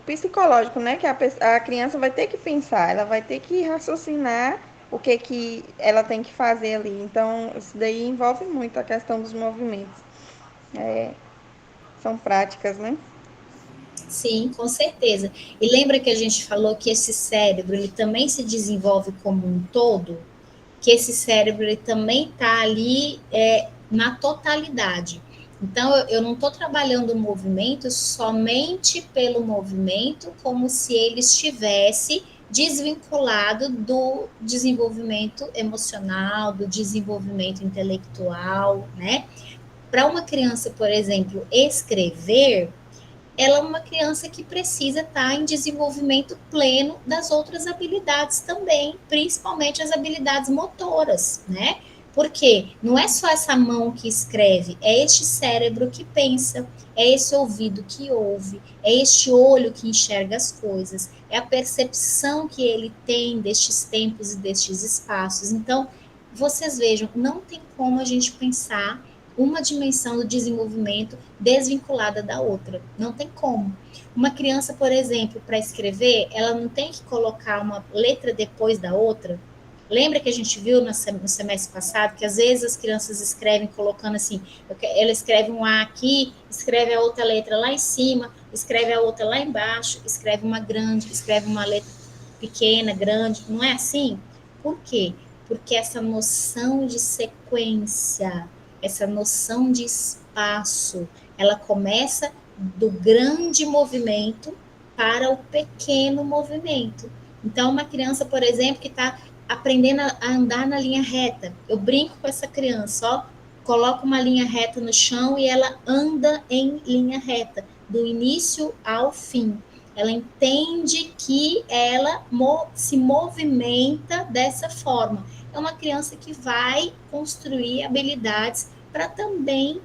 psicológico, né? Que a criança vai ter que pensar, ela vai ter que raciocinar o que ela tem que fazer ali. Então, isso daí envolve muito a questão dos movimentos. São práticas, né? Sim, com certeza. E lembra que a gente falou que esse cérebro, ele também se desenvolve como um todo? Que esse cérebro, ele também está ali na totalidade. Então, eu não estou trabalhando o movimento somente pelo movimento, como se ele estivesse desvinculado do desenvolvimento emocional, do desenvolvimento intelectual, né? Para uma criança, por exemplo, escrever ela é uma criança que precisa estar em desenvolvimento pleno das outras habilidades também, principalmente as habilidades motoras, né? Porque não é só essa mão que escreve, é este cérebro que pensa, é esse ouvido que ouve, é este olho que enxerga as coisas, é a percepção que ele tem destes tempos e destes espaços. Então, vocês vejam, não tem como a gente pensar uma dimensão do desenvolvimento desvinculada da outra. Não tem como. Uma criança, por exemplo, para escrever, ela não tem que colocar uma letra depois da outra. Lembra que a gente viu no semestre passado que às vezes as crianças escrevem colocando assim, ela escreve um A aqui, escreve a outra letra lá em cima, escreve a outra lá embaixo, escreve uma grande, escreve uma letra pequena, grande, não é assim? Por quê? Porque essa noção de sequência, essa noção de espaço, ela começa do grande movimento para o pequeno movimento. Então, uma criança, por exemplo, que está aprendendo a andar na linha reta, eu brinco com essa criança, ó, coloco uma linha reta no chão e ela anda em linha reta, do início ao fim. Ela entende que ela se movimenta dessa forma. É uma criança que vai construir habilidades para também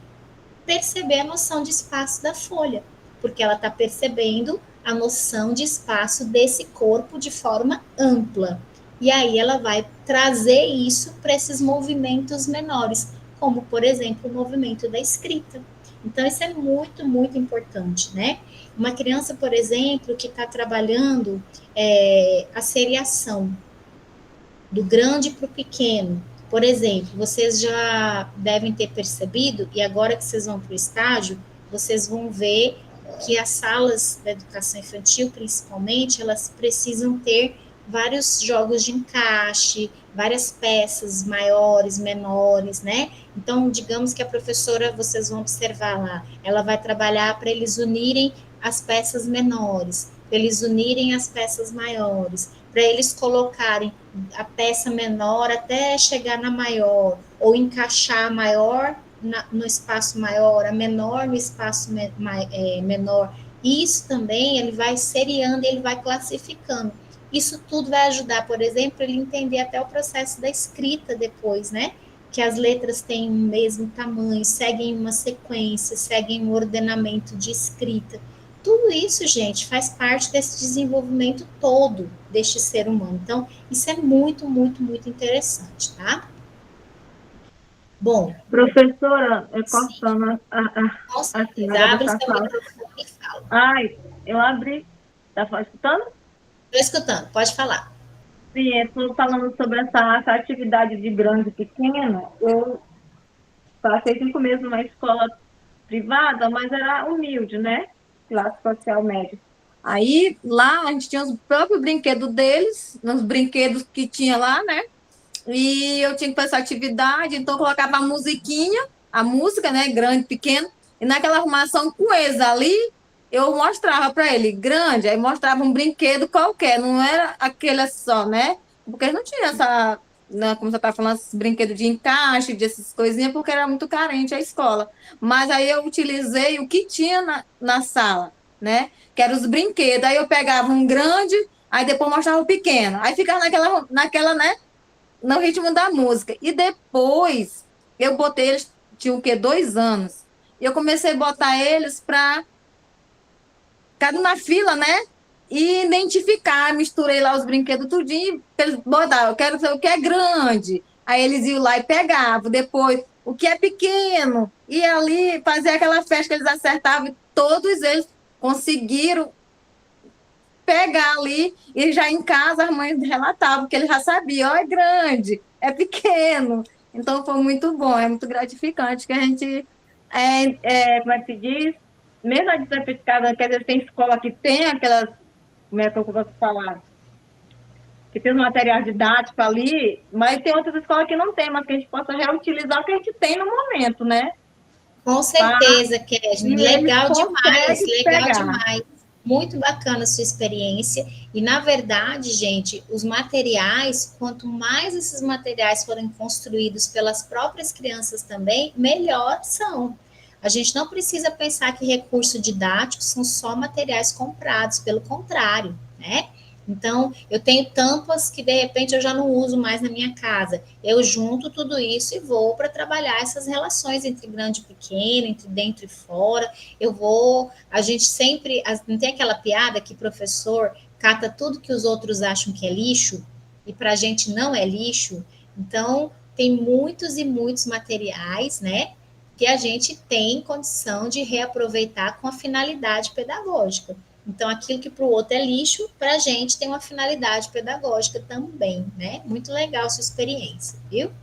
perceber a noção de espaço da folha, porque ela está percebendo a noção de espaço desse corpo de forma ampla. E aí ela vai trazer isso para esses movimentos menores, como, por exemplo, o movimento da escrita. Então, isso é muito, muito importante, né? Uma criança, por exemplo, que está trabalhando a seriação, do grande para o pequeno. Por exemplo, vocês já devem ter percebido, e agora que vocês vão para o estágio, vocês vão ver que as salas da educação infantil, principalmente, elas precisam ter vários jogos de encaixe, várias peças maiores, menores, né? Então, digamos que a professora, vocês vão observar lá, ela vai trabalhar para eles unirem as peças menores, para eles unirem as peças maiores, para eles colocarem a peça menor até chegar na maior, ou encaixar a maior no espaço maior, a menor no espaço menor. Isso também ele vai seriando, ele vai classificando. Isso tudo vai ajudar, por exemplo, ele entender até o processo da escrita depois, né? Que as letras têm o mesmo tamanho, seguem uma sequência, seguem um ordenamento de escrita. Tudo isso, gente, faz parte desse desenvolvimento todo deste ser humano. Então, isso é muito, muito, muito interessante, tá? Bom. Professora, cortando Com certeza, abre seu microfone e fala. Ai, eu abri. Tá escutando? Estou escutando, pode falar. Sim, estou falando sobre essa atividade de grande e pequeno. Eu passei 5 meses numa escola privada, mas era humilde, né? Classe social média. Aí, lá, a gente tinha os próprios brinquedos deles, nos brinquedos que tinha lá, né? E eu tinha que fazer essa atividade, então eu colocava a música, né? Grande, pequeno, e naquela arrumação com eles ali, eu mostrava para ele grande, aí mostrava um brinquedo qualquer, não era aquele só, né? Porque eles não tinham essa, né, como você estava falando, esses brinquedos de encaixe, dessas coisinhas, porque era muito carente a escola. Mas aí eu utilizei o que tinha na sala, né? Que eram os brinquedos. Aí eu pegava um grande, aí depois mostrava o pequeno. Aí ficava naquela, né? No ritmo da música. E depois eu botei eles, tinha o quê? 2 anos. E eu comecei a botar eles para cada na fila, né? E identificar, misturei lá os brinquedos tudinho, para eles botar, eu quero saber o que é grande. Aí eles iam lá e pegavam. Depois, o que é pequeno. E ali fazer aquela festa que eles acertavam. E todos eles conseguiram pegar ali e já em casa as mães relatavam que eles já sabiam, é grande, é pequeno. Então foi muito bom, é muito gratificante que a gente, como é que se diz? Mesmo a desafiada, quer dizer, tem escola que tem aquelas, como é que eu posso falar? Que tem os materiais didáticos ali, mas tem outras escolas que não tem, mas que a gente possa reutilizar o que a gente tem no momento, né? Com certeza, Kedney. Legal demais, legal pegar. demais. Muito bacana a sua experiência. E, na verdade, gente, os materiais, quanto mais esses materiais forem construídos pelas próprias crianças também, melhor são. A gente não precisa pensar que recursos didáticos são só materiais comprados, pelo contrário, né? Então, eu tenho tampas que de repente eu já não uso mais na minha casa. Eu junto tudo isso e vou para trabalhar essas relações entre grande e pequeno, entre dentro e fora. A gente sempre, não tem aquela piada que professor cata tudo que os outros acham que é lixo e para a gente não é lixo. Então, tem muitos e muitos materiais, né, que a gente tem condição de reaproveitar com a finalidade pedagógica. Então, aquilo que para o outro é lixo, para a gente tem uma finalidade pedagógica também, né? Muito legal sua experiência, viu?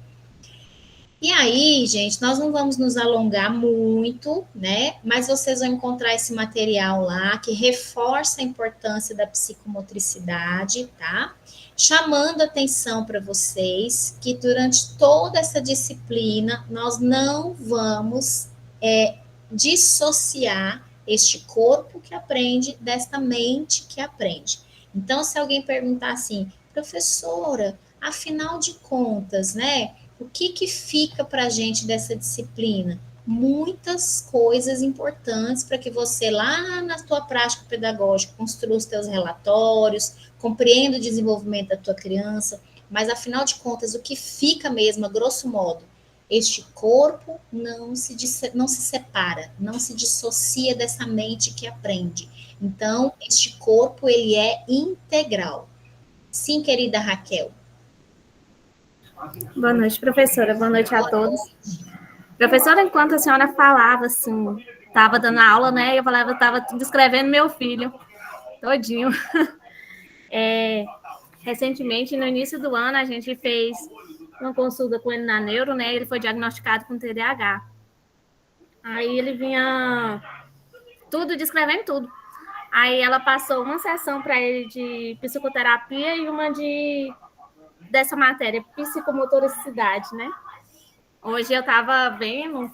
E aí, gente, nós não vamos nos alongar muito, né? Mas vocês vão encontrar esse material lá que reforça a importância da psicomotricidade, tá? Chamando atenção para vocês que durante toda essa disciplina nós não vamos dissociar este corpo que aprende desta mente que aprende. Então, se alguém perguntar assim, professora, afinal de contas, né? O que fica para a gente dessa disciplina? Muitas coisas importantes para que você, lá na tua prática pedagógica, construa os teus relatórios, compreenda o desenvolvimento da tua criança, mas, afinal de contas, o que fica mesmo, a grosso modo, este corpo não se separa, não se dissocia dessa mente que aprende. Então, este corpo, ele é integral. Sim, querida Raquel. Boa noite, professora. Boa noite a todos. Professora, enquanto a senhora falava, assim, estava dando aula, né? Eu falava, eu estava descrevendo meu filho, todinho. Recentemente, no início do ano, a gente fez uma consulta com ele na neuro, né? Ele foi diagnosticado com TDAH. Aí ele vinha descrevendo tudo. Aí ela passou uma sessão para ele de psicoterapia e uma dessa matéria, psicomotoricidade, né? Hoje eu estava vendo,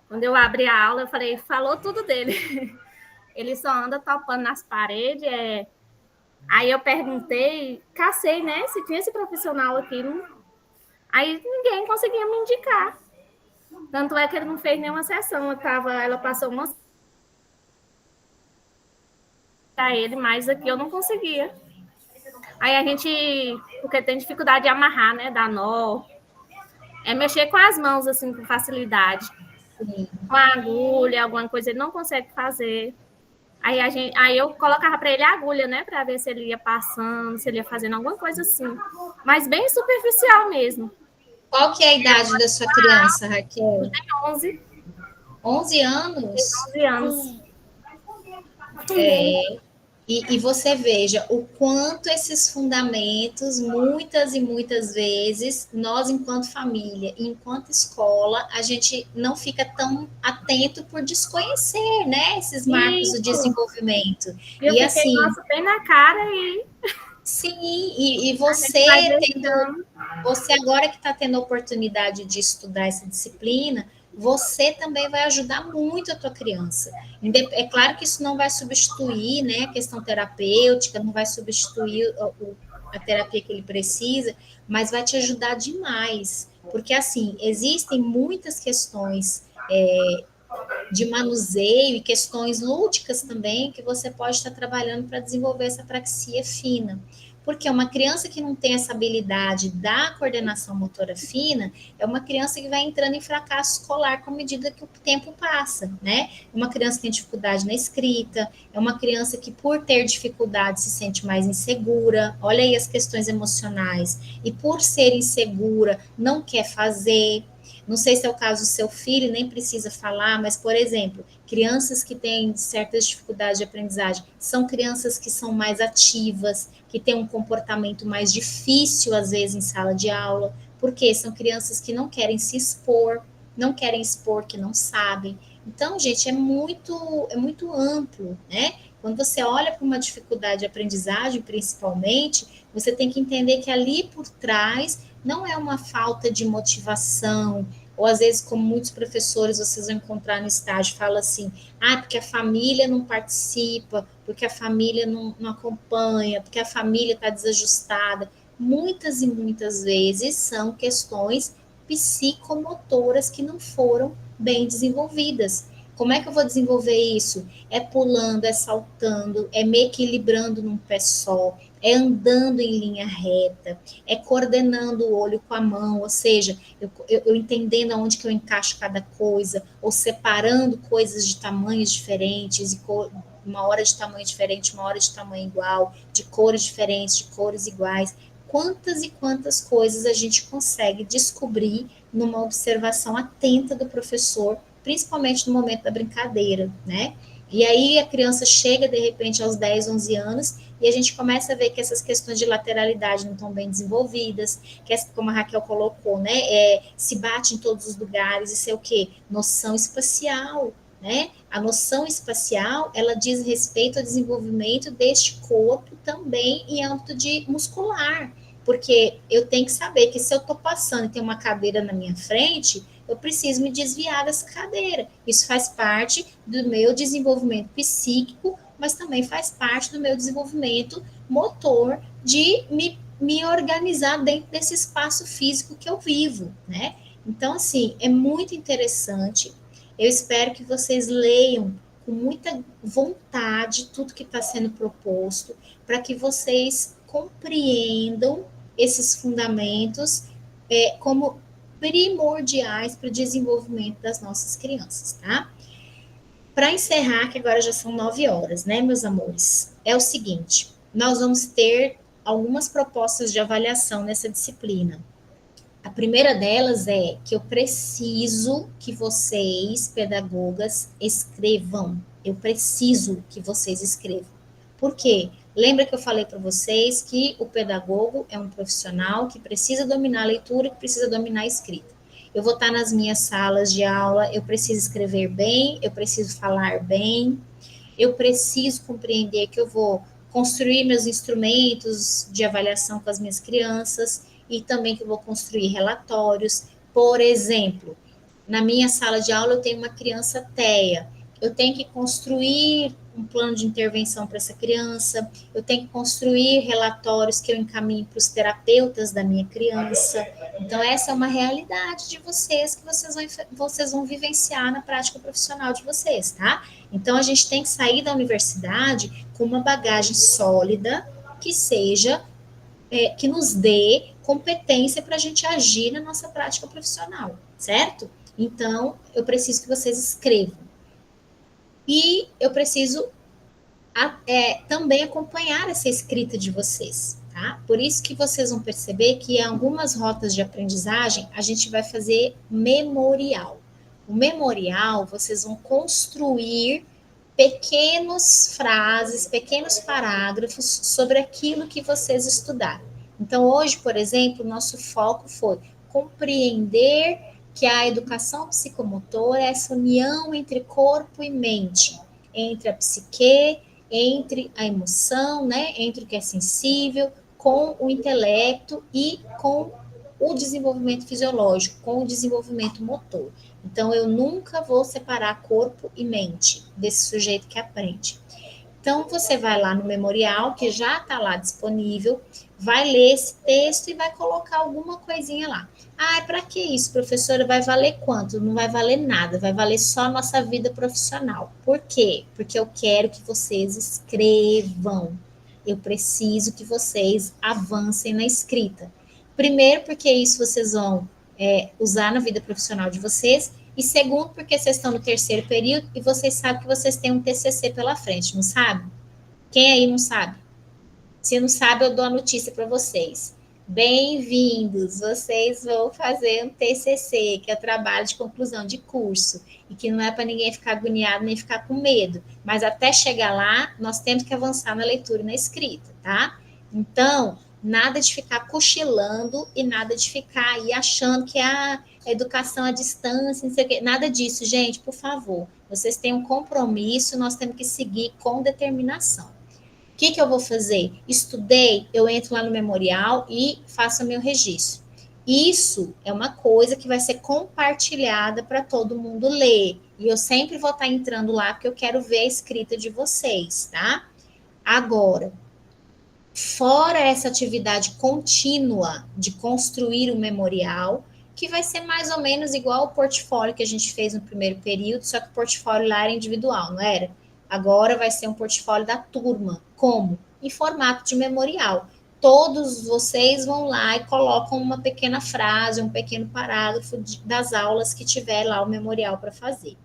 quando eu abri a aula, eu falei, falou tudo dele. Ele só anda topando nas paredes. Aí eu perguntei, cacei, né, se tinha esse profissional aqui. Aí ninguém conseguia me indicar. Tanto é que ele não fez nenhuma sessão. Ela passou uma para ele, mas aqui eu não conseguia. Aí a gente, porque tem dificuldade de amarrar, né, dar nó, mexer com as mãos, assim, com facilidade. Sim. Com a agulha, alguma coisa, ele não consegue fazer. Aí eu colocava para ele a agulha, né, para ver se ele ia passando, se ele ia fazendo alguma coisa assim. Mas bem superficial mesmo. Qual que é a idade da sua criança, Raquel? Tem 11. 11 anos? Tem 11 anos. E você veja o quanto esses fundamentos, muitas e muitas vezes, nós, enquanto família, enquanto escola, a gente não fica tão atento por desconhecer, né, esses marcos do desenvolvimento. Eu e assim, bem na cara e... Sim, e você você agora que está tendo a oportunidade de estudar essa disciplina, você também vai ajudar muito a tua criança. É claro que isso não vai substituir, né, a questão terapêutica, não vai substituir a terapia que ele precisa, mas vai te ajudar demais. Porque, assim, existem muitas questões de manuseio e questões lúdicas também que você pode estar trabalhando para desenvolver essa praxia fina. Porque uma criança que não tem essa habilidade da coordenação motora fina é uma criança que vai entrando em fracasso escolar com a medida que o tempo passa, né? Uma criança que tem dificuldade na escrita, é uma criança que, por ter dificuldade, se sente mais insegura. Olha aí as questões emocionais. E por ser insegura, não quer fazer. Não sei se é o caso do seu filho, nem precisa falar, mas, por exemplo, crianças que têm certas dificuldades de aprendizagem são crianças que são mais ativas, que têm um comportamento mais difícil, às vezes, em sala de aula, porque são crianças que não querem se expor, não querem expor que não sabem. Então, gente, é muito amplo, né? Quando você olha para uma dificuldade de aprendizagem, principalmente, você tem que entender que ali por trás não é uma falta de motivação, ou às vezes, como muitos professores vocês vão encontrar no estágio, fala assim, porque a família não participa, porque a família não acompanha, porque a família está desajustada. Muitas e muitas vezes são questões psicomotoras que não foram bem desenvolvidas. Como é que eu vou desenvolver isso? É pulando, é saltando, é me equilibrando num pé só, é andando em linha reta, é coordenando o olho com a mão, ou seja, eu entendendo aonde que eu encaixo cada coisa, ou separando coisas de tamanhos diferentes, uma hora de tamanho diferente, uma hora de tamanho igual, de cores diferentes, de cores iguais. Quantas e quantas coisas a gente consegue descobrir numa observação atenta do professor, principalmente no momento da brincadeira, né? E aí a criança chega, de repente, aos 10, 11 anos, e a gente começa a ver que essas questões de lateralidade não estão bem desenvolvidas, que, como a Raquel colocou, né, se bate em todos os lugares, isso é o quê? Noção espacial, né? A noção espacial, ela diz respeito ao desenvolvimento deste corpo também em âmbito de muscular, porque eu tenho que saber que se eu estou passando e tem uma cadeira na minha frente, eu preciso me desviar dessa cadeira. Isso faz parte do meu desenvolvimento psíquico, mas também faz parte do meu desenvolvimento motor de me organizar dentro desse espaço físico que eu vivo, né? Então, assim, é muito interessante. Eu espero que vocês leiam com muita vontade tudo que está sendo proposto, para que vocês compreendam esses fundamentos como primordiais para o desenvolvimento das nossas crianças, tá? Para encerrar, que agora já são 9 horas, né, meus amores? É o seguinte, nós vamos ter algumas propostas de avaliação nessa disciplina. A primeira delas é que eu preciso que vocês, pedagogas, escrevam. Eu preciso que vocês escrevam. Por quê? Lembra que eu falei para vocês que o pedagogo é um profissional que precisa dominar a leitura, que precisa dominar a escrita. Eu vou estar nas minhas salas de aula, eu preciso escrever bem, eu preciso falar bem, eu preciso compreender que eu vou construir meus instrumentos de avaliação com as minhas crianças e também que eu vou construir relatórios. Por exemplo, na minha sala de aula eu tenho uma criança TEA, eu tenho que construir um plano de intervenção para essa criança, eu tenho que construir relatórios que eu encaminho para os terapeutas da minha criança. Então, essa é uma realidade de vocês que vocês vão vivenciar na prática profissional de vocês, tá? Então, a gente tem que sair da universidade com uma bagagem sólida que seja, que nos dê competência para a gente agir na nossa prática profissional, certo? Então, eu preciso que vocês escrevam. E eu preciso também acompanhar essa escrita de vocês, tá? Por isso que vocês vão perceber que em algumas rotas de aprendizagem a gente vai fazer memorial. O memorial, vocês vão construir pequenas frases, pequenos parágrafos sobre aquilo que vocês estudaram. Então, hoje, por exemplo, o nosso foco foi compreender que a educação psicomotora é essa união entre corpo e mente, entre a psique, entre a emoção, né, entre o que é sensível, com o intelecto e com o desenvolvimento fisiológico, com o desenvolvimento motor. Então, eu nunca vou separar corpo e mente desse sujeito que aprende. Então, você vai lá no memorial, que já está lá disponível, vai ler esse texto e vai colocar alguma coisinha lá. Ah, para que isso, professora? Vai valer quanto? Não vai valer nada, vai valer só a nossa vida profissional. Por quê? Porque eu quero que vocês escrevam. Eu preciso que vocês avancem na escrita. Primeiro, porque isso vocês vão usar na vida profissional de vocês. E segundo, porque vocês estão no terceiro período e vocês sabem que vocês têm um TCC pela frente, não sabe? Quem aí não sabe? Se não sabe, eu dou a notícia para vocês. Bem-vindos, vocês vão fazer um TCC, que é o trabalho de conclusão de curso, e que não é para ninguém ficar agoniado nem ficar com medo, mas até chegar lá, nós temos que avançar na leitura e na escrita, tá? Então, nada de ficar cochilando e nada de ficar aí achando que a educação à distância, não sei o quê. Nada disso, gente, por favor. Vocês têm um compromisso, nós temos que seguir com determinação. O que eu vou fazer? Estudei, eu entro lá no memorial e faço o meu registro. Isso é uma coisa que vai ser compartilhada para todo mundo ler. E eu sempre vou estar entrando lá porque eu quero ver a escrita de vocês, tá? Agora, fora essa atividade contínua de construir o memorial, o que vai ser mais ou menos igual o portfólio que a gente fez no primeiro período, só que o portfólio lá era individual, não era? Agora vai ser um portfólio da turma. Como? Em formato de memorial. Todos vocês vão lá e colocam uma pequena frase, um pequeno parágrafo das aulas que tiver lá o memorial para fazer.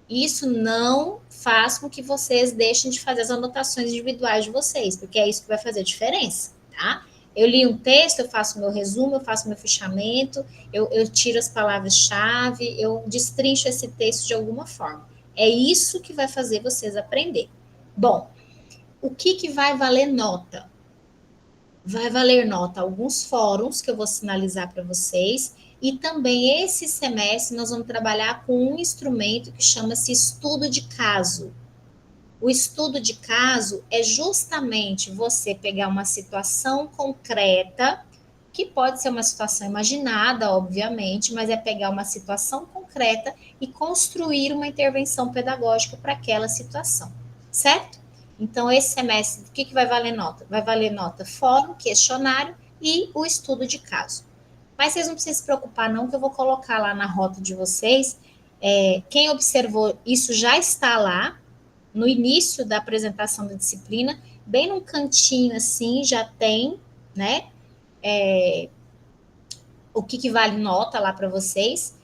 Isso não faz com que vocês deixem de fazer as anotações individuais de vocês, porque é isso que vai fazer diferença, tá? Eu li um texto, eu faço meu resumo, eu faço meu fichamento, eu tiro as palavras-chave, eu destrincho esse texto de alguma forma. É isso que vai fazer vocês aprender. Bom, o que vai valer nota? Vai valer nota alguns fóruns que eu vou sinalizar para vocês, e também esse semestre nós vamos trabalhar com um instrumento que chama-se estudo de caso. O estudo de caso é justamente você pegar uma situação concreta, que pode ser uma situação imaginada, obviamente, mas é pegar uma situação concreta e construir uma intervenção pedagógica para aquela situação, certo? Então, esse semestre, o que vai valer nota? Vai valer nota fórum, questionário e o estudo de caso. Mas vocês não precisam se preocupar não, que eu vou colocar lá na rota de vocês. Quem observou, isso já está lá, no início da apresentação da disciplina, bem num cantinho assim, já tem, né, o que vale nota lá para vocês.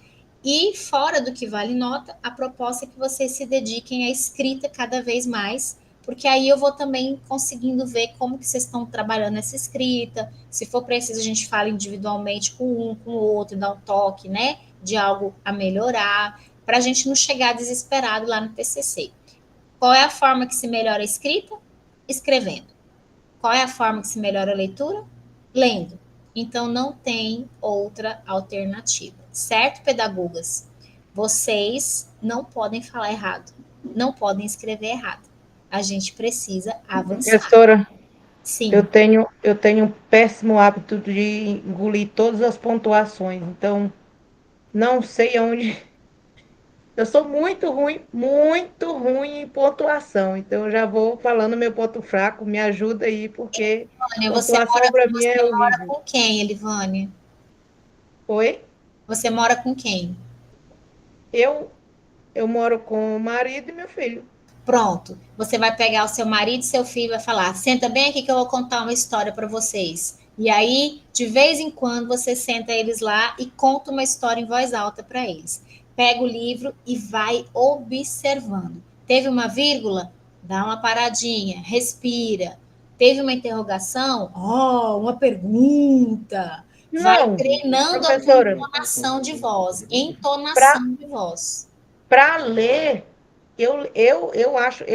E fora do que vale nota, a proposta é que vocês se dediquem à escrita cada vez mais, porque aí eu vou também conseguindo ver como que vocês estão trabalhando essa escrita. Se for preciso, a gente fala individualmente com um, com o outro, dá um toque, né, de algo a melhorar, para a gente não chegar desesperado lá no TCC. Qual é a forma que se melhora a escrita? Escrevendo. Qual é a forma que se melhora a leitura? Lendo. Então, não tem outra alternativa. Certo, pedagogas? Vocês não podem falar errado. Não podem escrever errado. A gente precisa avançar. Professora, sim. Eu tenho um péssimo hábito de engolir todas as pontuações. Então, não sei aonde... Eu sou muito ruim em pontuação. Então, eu já vou falando meu ponto fraco. Me ajuda aí, porque Elivânia, pontuação para mim é você mora horrível. com quem, Elivânia? Oi? Você mora com quem? Eu moro com o marido e meu filho. Pronto. Você vai pegar o seu marido e seu filho e vai falar: senta bem aqui que eu vou contar uma história para vocês. E aí, de vez em quando, você senta eles lá e conta uma história em voz alta para eles. Pega o livro e vai observando. Teve uma vírgula? Dá uma paradinha, respira. Teve uma interrogação? Uma pergunta. Vai treinando professora, a entonação de voz. Entonação de voz. Para ler, eu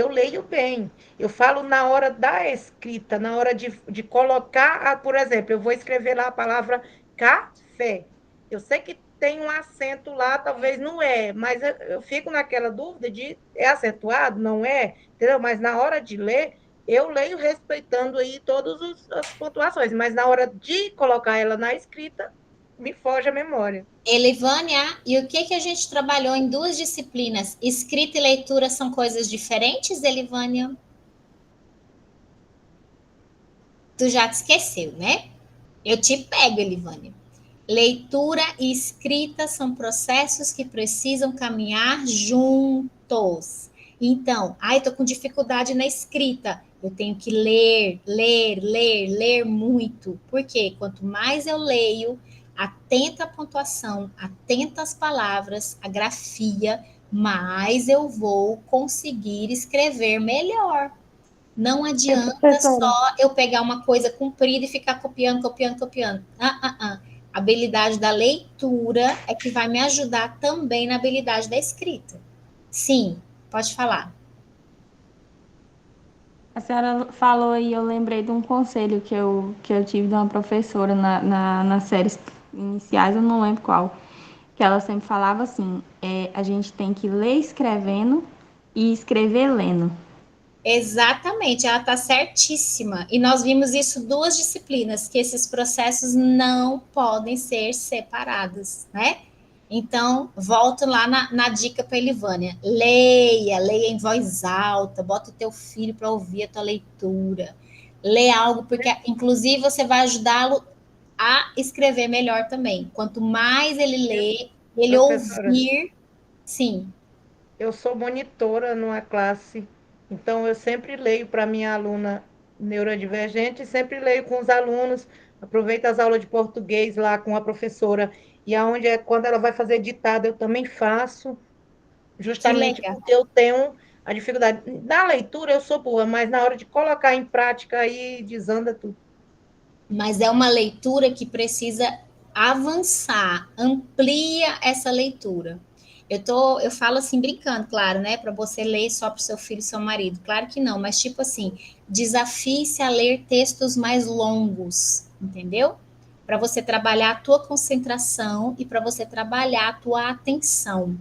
leio bem. Eu falo na hora da escrita, na hora de colocar, por exemplo, eu vou escrever lá a palavra café. Eu sei que tem um acento lá, talvez não é, mas eu fico naquela dúvida de é acentuado, não é? Entendeu? Mas na hora de ler, eu leio respeitando aí todas as pontuações, mas na hora de colocar ela na escrita, me foge a memória. Elivânia, e o que a gente trabalhou em duas disciplinas? Escrita e leitura são coisas diferentes, Elivânia? Tu já te esqueceu, né? Eu te pego, Elivânia. Leitura e escrita são processos que precisam caminhar juntos. Então, eu tô com dificuldade na escrita. Eu tenho que ler muito. Por quê? Quanto mais eu leio, atenta à pontuação, atenta às palavras, à grafia, mais eu vou conseguir escrever melhor. Não adianta só eu pegar uma coisa comprida e ficar copiando. A habilidade da leitura é que vai me ajudar também na habilidade da escrita. Sim, pode falar. A senhora falou aí, eu lembrei de um conselho que eu tive de uma professora nas séries iniciais, eu não lembro qual, que ela sempre falava assim, a gente tem que ler escrevendo e escrever lendo. Exatamente, ela está certíssima. E nós vimos isso duas disciplinas, que esses processos não podem ser separados, né? Então, volto lá na dica para a Elivânia. Leia em voz alta, bota o teu filho para ouvir a tua leitura. Lê algo, porque, inclusive, você vai ajudá-lo a escrever melhor também. Quanto mais ele lê, ele Professora, ouvir, sim. eu sou monitora numa classe, então eu sempre leio para minha aluna neurodivergente, sempre leio com os alunos, aproveito as aulas de português lá com a professora, e aonde quando ela vai fazer ditado, eu também faço, Que justamente legal. porque eu tenho a dificuldade. Na leitura eu sou boa, mas na hora de colocar em prática aí desanda tudo. Mas é uma leitura que precisa avançar, amplia essa leitura. Eu falo assim brincando, claro, né, para você ler só para o seu filho e seu marido. Claro que não, mas tipo assim, desafie-se a ler textos mais longos, entendeu? Para você trabalhar a tua concentração e para você trabalhar a tua atenção.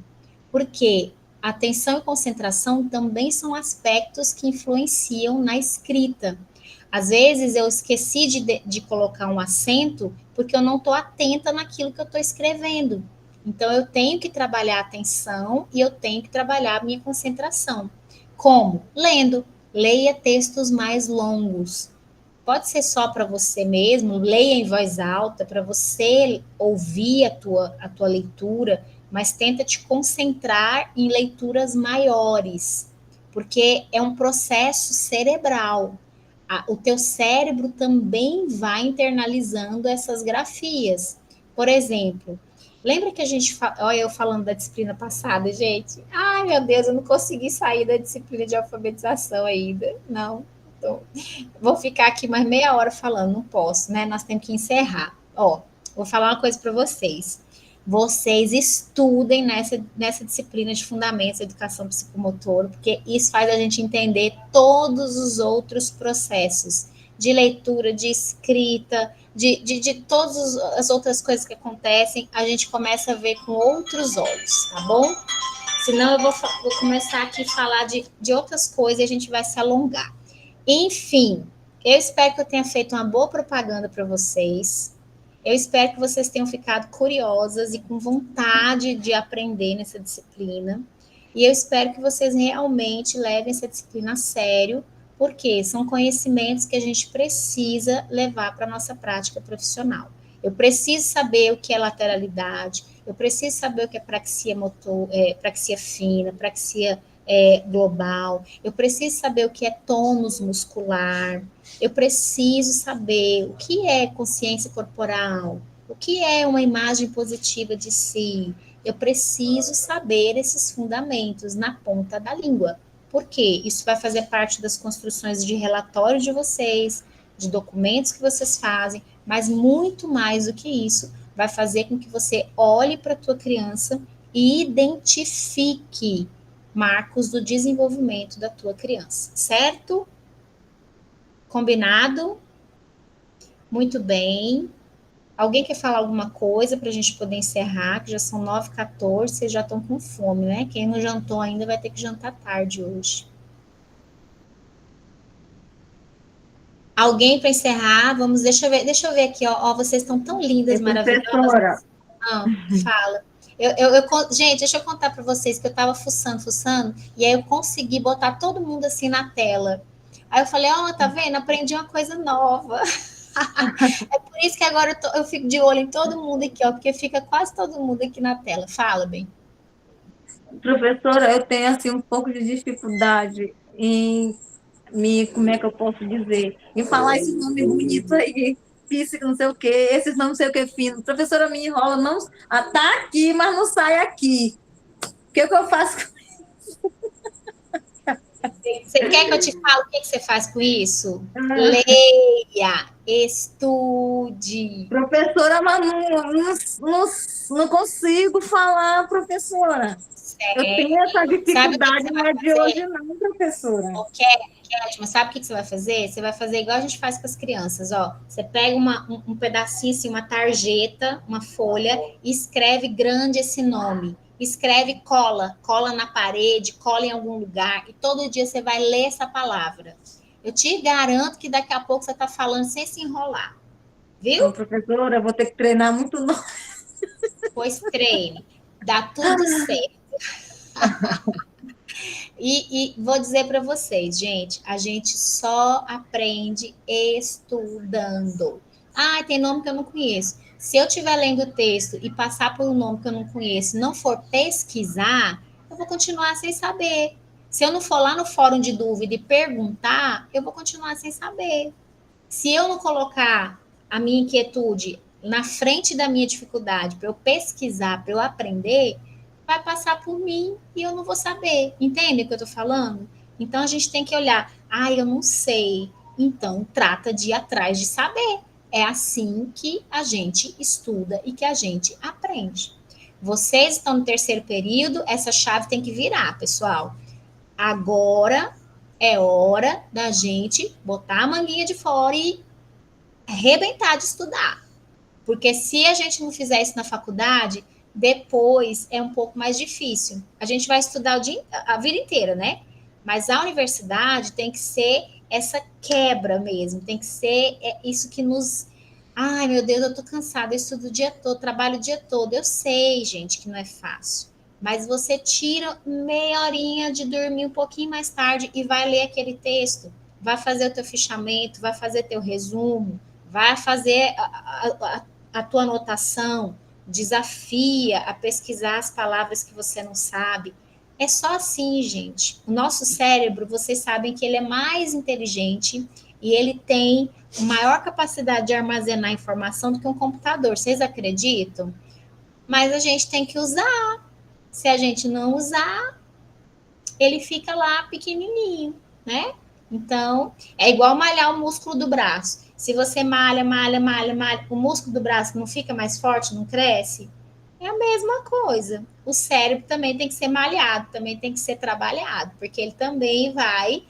Porque atenção e concentração também são aspectos que influenciam na escrita. Às vezes eu esqueci de colocar um acento porque eu não estou atenta naquilo que eu estou escrevendo. Então eu tenho que trabalhar a atenção e eu tenho que trabalhar a minha concentração. Como? Lendo. Leia textos mais longos. Pode ser só para você mesmo, leia em voz alta, para você ouvir a tua leitura, mas tenta te concentrar em leituras maiores, porque é um processo cerebral. O teu cérebro também vai internalizando essas grafias. Por exemplo, lembra que a gente, olha eu falando da disciplina passada, gente? Ai, meu Deus, eu não consegui sair da disciplina de alfabetização ainda. Não, então, vou ficar aqui mais meia hora falando, não posso, né? Nós temos que encerrar. Ó, vou falar uma coisa para vocês. Vocês estudem nessa disciplina de fundamentos da educação psicomotora, porque isso faz a gente entender todos os outros processos de leitura, de escrita, de todas as outras coisas que acontecem, a gente começa a ver com outros olhos, tá bom? Senão eu vou começar aqui a falar de outras coisas e a gente vai se alongar. Enfim, eu espero que eu tenha feito uma boa propaganda para vocês. Eu espero que vocês tenham ficado curiosas e com vontade de aprender nessa disciplina. E eu espero que vocês realmente levem essa disciplina a sério, porque são conhecimentos que a gente precisa levar para a nossa prática profissional. Eu preciso saber o que é lateralidade, eu preciso saber o que é praxia motor, praxia fina, praxia global, eu preciso saber o que é tônus muscular, eu preciso saber o que é consciência corporal, o que é uma imagem positiva de si. Eu preciso saber esses fundamentos na ponta da língua. Por quê? Isso vai fazer parte das construções de relatório de vocês, de documentos que vocês fazem, mas muito mais do que isso, vai fazer com que você olhe para a tua criança e identifique marcos do desenvolvimento da tua criança, certo? Combinado? Muito bem. Alguém quer falar alguma coisa para a gente poder encerrar, que já são 9h14, vocês já estão com fome, né? Quem não jantou ainda vai ter que jantar tarde hoje. Alguém para encerrar? Vamos, deixa eu ver aqui, ó, vocês estão tão lindas, maravilhosas. Fala. Gente, deixa eu contar para vocês que eu estava fuçando, e aí eu consegui botar todo mundo assim na tela. Aí eu falei, tá vendo? Aprendi uma coisa nova. É por isso que agora eu fico de olho em todo mundo aqui, ó, porque fica quase todo mundo aqui na tela. Fala, bem. Professora, eu tenho assim um pouco de dificuldade em como é que eu posso dizer, em falar esse nome bonito aí, físico, não sei o quê, esses não sei o que fino. Professora, me enrola, não, tá aqui, mas não sai aqui. O que eu faço com isso? Você quer que eu te fale o que você faz com isso? Leia, estude. Professora, mas não consigo falar, professora. Eu tenho essa dificuldade, não é de hoje não, professora. Ok, ótimo. Sabe o que você vai fazer? Você vai fazer igual a gente faz com as crianças, ó. Você pega um pedacinho, assim, uma tarjeta, uma folha, e escreve grande esse nome. Escreve, cola na parede, cola em algum lugar, e todo dia você vai ler essa palavra. Eu te garanto que daqui a pouco você está falando sem se enrolar. Viu? Então, professora, eu vou ter que treinar muito novo. Pois treine. Dá tudo certo. E vou dizer para vocês, gente, a gente só aprende estudando. Ah, tem nome que eu não conheço. Se eu estiver lendo o texto e passar por um nome que eu não conheço, não for pesquisar, eu vou continuar sem saber. Se eu não for lá no fórum de dúvida e perguntar, eu vou continuar sem saber. Se eu não colocar a minha inquietude na frente da minha dificuldade, para eu pesquisar, para eu aprender, vai passar por mim e eu não vou saber. Entende o que eu estou falando? Então a gente tem que olhar, eu não sei. Então trata de ir atrás de saber. É assim que a gente estuda e que a gente aprende. Vocês estão no terceiro período, essa chave tem que virar, pessoal. Agora é hora da gente botar a manguinha de fora e arrebentar de estudar. Porque se a gente não fizer isso na faculdade, depois é um pouco mais difícil. A gente vai estudar a vida inteira, né? Mas a universidade tem que ser essa quebra mesmo, tem que ser isso que nos... Ai, meu Deus, eu tô cansada, eu estudo o dia todo, trabalho o dia todo. Eu sei, gente, que não é fácil. Mas você tira meia horinha de dormir um pouquinho mais tarde e vai ler aquele texto, vai fazer o teu fichamento, vai fazer teu resumo, vai fazer a tua anotação, desafia a pesquisar as palavras que você não sabe. É só assim, gente. O nosso cérebro, vocês sabem que ele é mais inteligente e ele tem maior capacidade de armazenar informação do que um computador. Vocês acreditam? Mas a gente tem que usar. Se a gente não usar, ele fica lá pequenininho, né? Então, é igual malhar o músculo do braço. Se você malha, o músculo do braço não fica mais forte, não cresce? É a mesma coisa. O cérebro também tem que ser malhado, também tem que ser trabalhado, porque ele também vai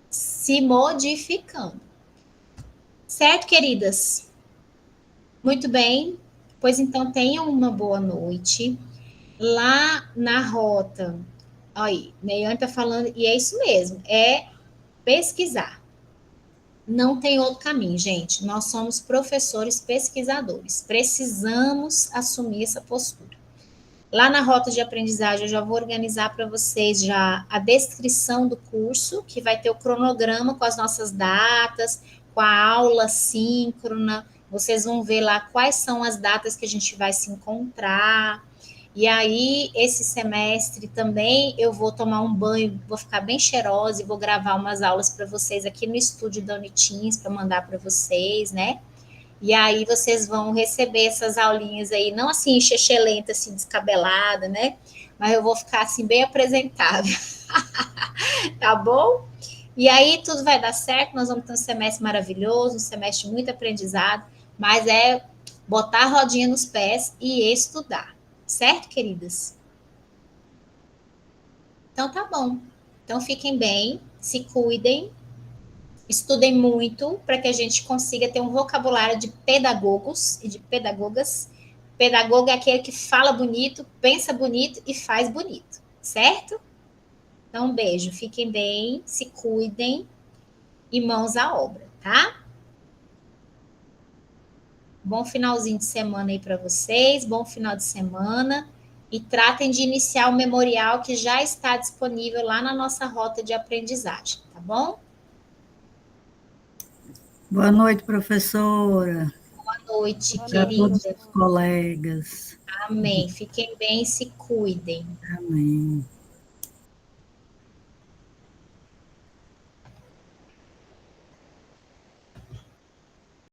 se modificando. Certo, queridas? Muito bem. Pois então, tenham uma boa noite. Lá na rota, aí, Neiane está falando, e é isso mesmo, é pesquisar. Não tem outro caminho, gente. Nós somos professores pesquisadores. Precisamos assumir essa postura. Lá na rota de aprendizagem, eu já vou organizar para vocês já a descrição do curso, que vai ter o cronograma com as nossas datas, com a aula síncrona. Vocês vão ver lá quais são as datas que a gente vai se encontrar. E aí, esse semestre também, eu vou tomar um banho, vou ficar bem cheirosa e vou gravar umas aulas para vocês aqui no estúdio da Unitins para mandar para vocês, né? E aí vocês vão receber essas aulinhas aí, não assim, chechelenta, assim, descabelada, né? Mas eu vou ficar assim, bem apresentável. Tá bom? E aí tudo vai dar certo, nós vamos ter um semestre maravilhoso, um semestre muito aprendizado, mas é botar a rodinha nos pés e estudar. Certo, queridas? Então tá bom. Então fiquem bem, se cuidem, estudem muito para que a gente consiga ter um vocabulário de pedagogos e de pedagogas. Pedagogo é aquele que fala bonito, pensa bonito e faz bonito, certo? Então, um beijo, fiquem bem, se cuidem e mãos à obra, tá? Bom finalzinho de semana aí para vocês, bom final de semana. E tratem de iniciar o memorial que já está disponível lá na nossa rota de aprendizagem, tá bom? Boa noite, professora. Boa noite, Para todos querida. os colegas. Amém. Fiquem bem e se cuidem. Amém.